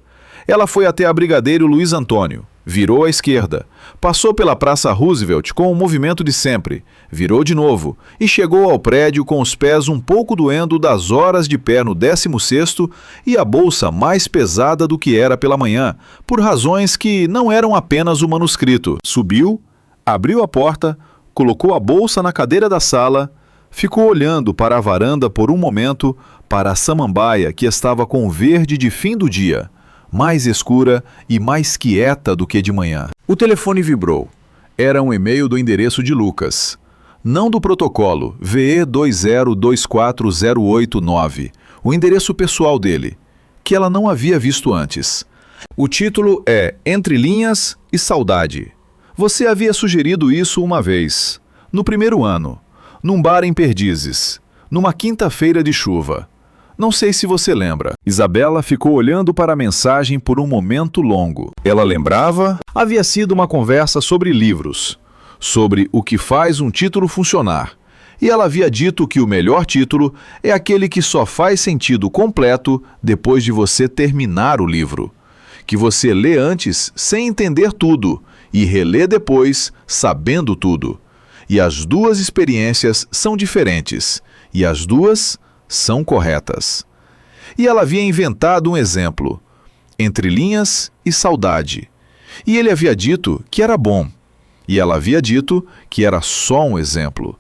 Ela foi até a Brigadeiro Luiz Antônio, virou à esquerda, passou pela Praça Roosevelt com o movimento de sempre, virou de novo e chegou ao prédio com os pés um pouco doendo das horas de pé no 16º e a bolsa mais pesada do que era pela manhã, por razões que não eram apenas o manuscrito. Subiu, abriu a porta, colocou a bolsa na cadeira da sala, ficou olhando para a varanda por um momento, para a samambaia que estava com o verde de fim do dia, mais escura e mais quieta do que de manhã. O telefone vibrou. Era um e-mail do endereço de Lucas. Não do protocolo, VE2024089, o endereço pessoal dele, que ela não havia visto antes. O título é Entre Linhas e Saudade. Você havia sugerido isso uma vez, no primeiro ano, num bar em Perdizes, numa quinta-feira de chuva. Não sei se você lembra. Isabela ficou olhando para a mensagem por um momento longo. Ela lembrava? Havia sido uma conversa sobre livros, sobre o que faz um título funcionar. E ela havia dito que o melhor título é aquele que só faz sentido completo depois de você terminar o livro. Que você lê antes sem entender tudo e relê depois sabendo tudo. E as duas experiências são diferentes. E as duas são corretas. E ela havia inventado um exemplo, Entre Linhas e Saudade. E ele havia dito que era bom. E ela havia dito que era só um exemplo.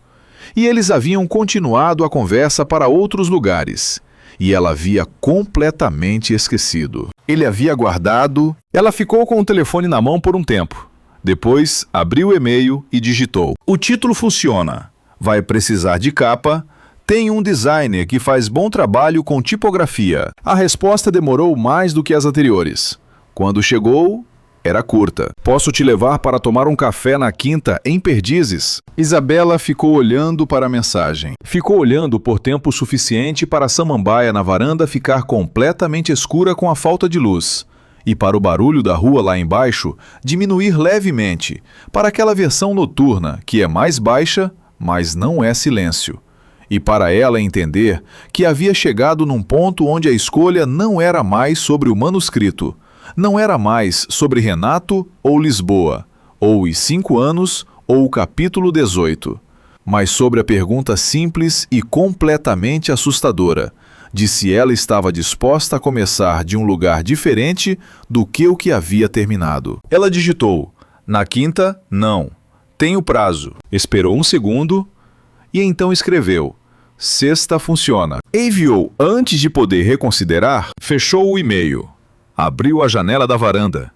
E eles haviam continuado a conversa para outros lugares. E ela havia completamente esquecido. Ele havia guardado. Ela ficou com o telefone na mão por um tempo. Depois, abriu o e-mail e digitou. O título funciona. Vai precisar de capa. Tem um designer que faz bom trabalho com tipografia. A resposta demorou mais do que as anteriores. Quando chegou, era curta. Posso te levar para tomar um café na quinta em Perdizes? Isabela ficou olhando para a mensagem. Ficou olhando por tempo suficiente para a samambaia na varanda ficar completamente escura com a falta de luz. E para o barulho da rua lá embaixo diminuir levemente, para aquela versão noturna que é mais baixa, mas não é silêncio. E para ela entender que havia chegado num ponto onde a escolha não era mais sobre o manuscrito, não era mais sobre Renato ou Lisboa, ou os 5 anos ou o capítulo 18, mas sobre a pergunta simples e completamente assustadora de se ela estava disposta a começar de um lugar diferente do que o que havia terminado. Ela digitou, na quinta, não. Tem o prazo. Esperou um segundo e então escreveu, sexta funciona. Enviou antes de poder reconsiderar, fechou o e-mail. Abriu a janela da varanda.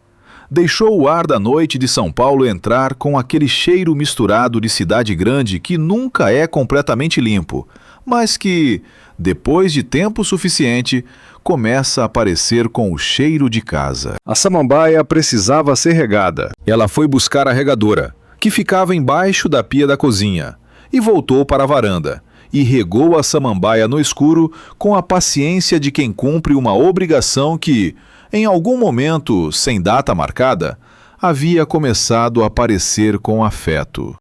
Deixou o ar da noite de São Paulo entrar com aquele cheiro misturado de cidade grande que nunca é completamente limpo, mas que, depois de tempo suficiente, começa a aparecer com o cheiro de casa. A samambaia precisava ser regada. Ela foi buscar a regadora, que ficava embaixo da pia da cozinha, e voltou para a varanda, e regou a samambaia no escuro com a paciência de quem cumpre uma obrigação que, em algum momento, sem data marcada, havia começado a aparecer com afeto.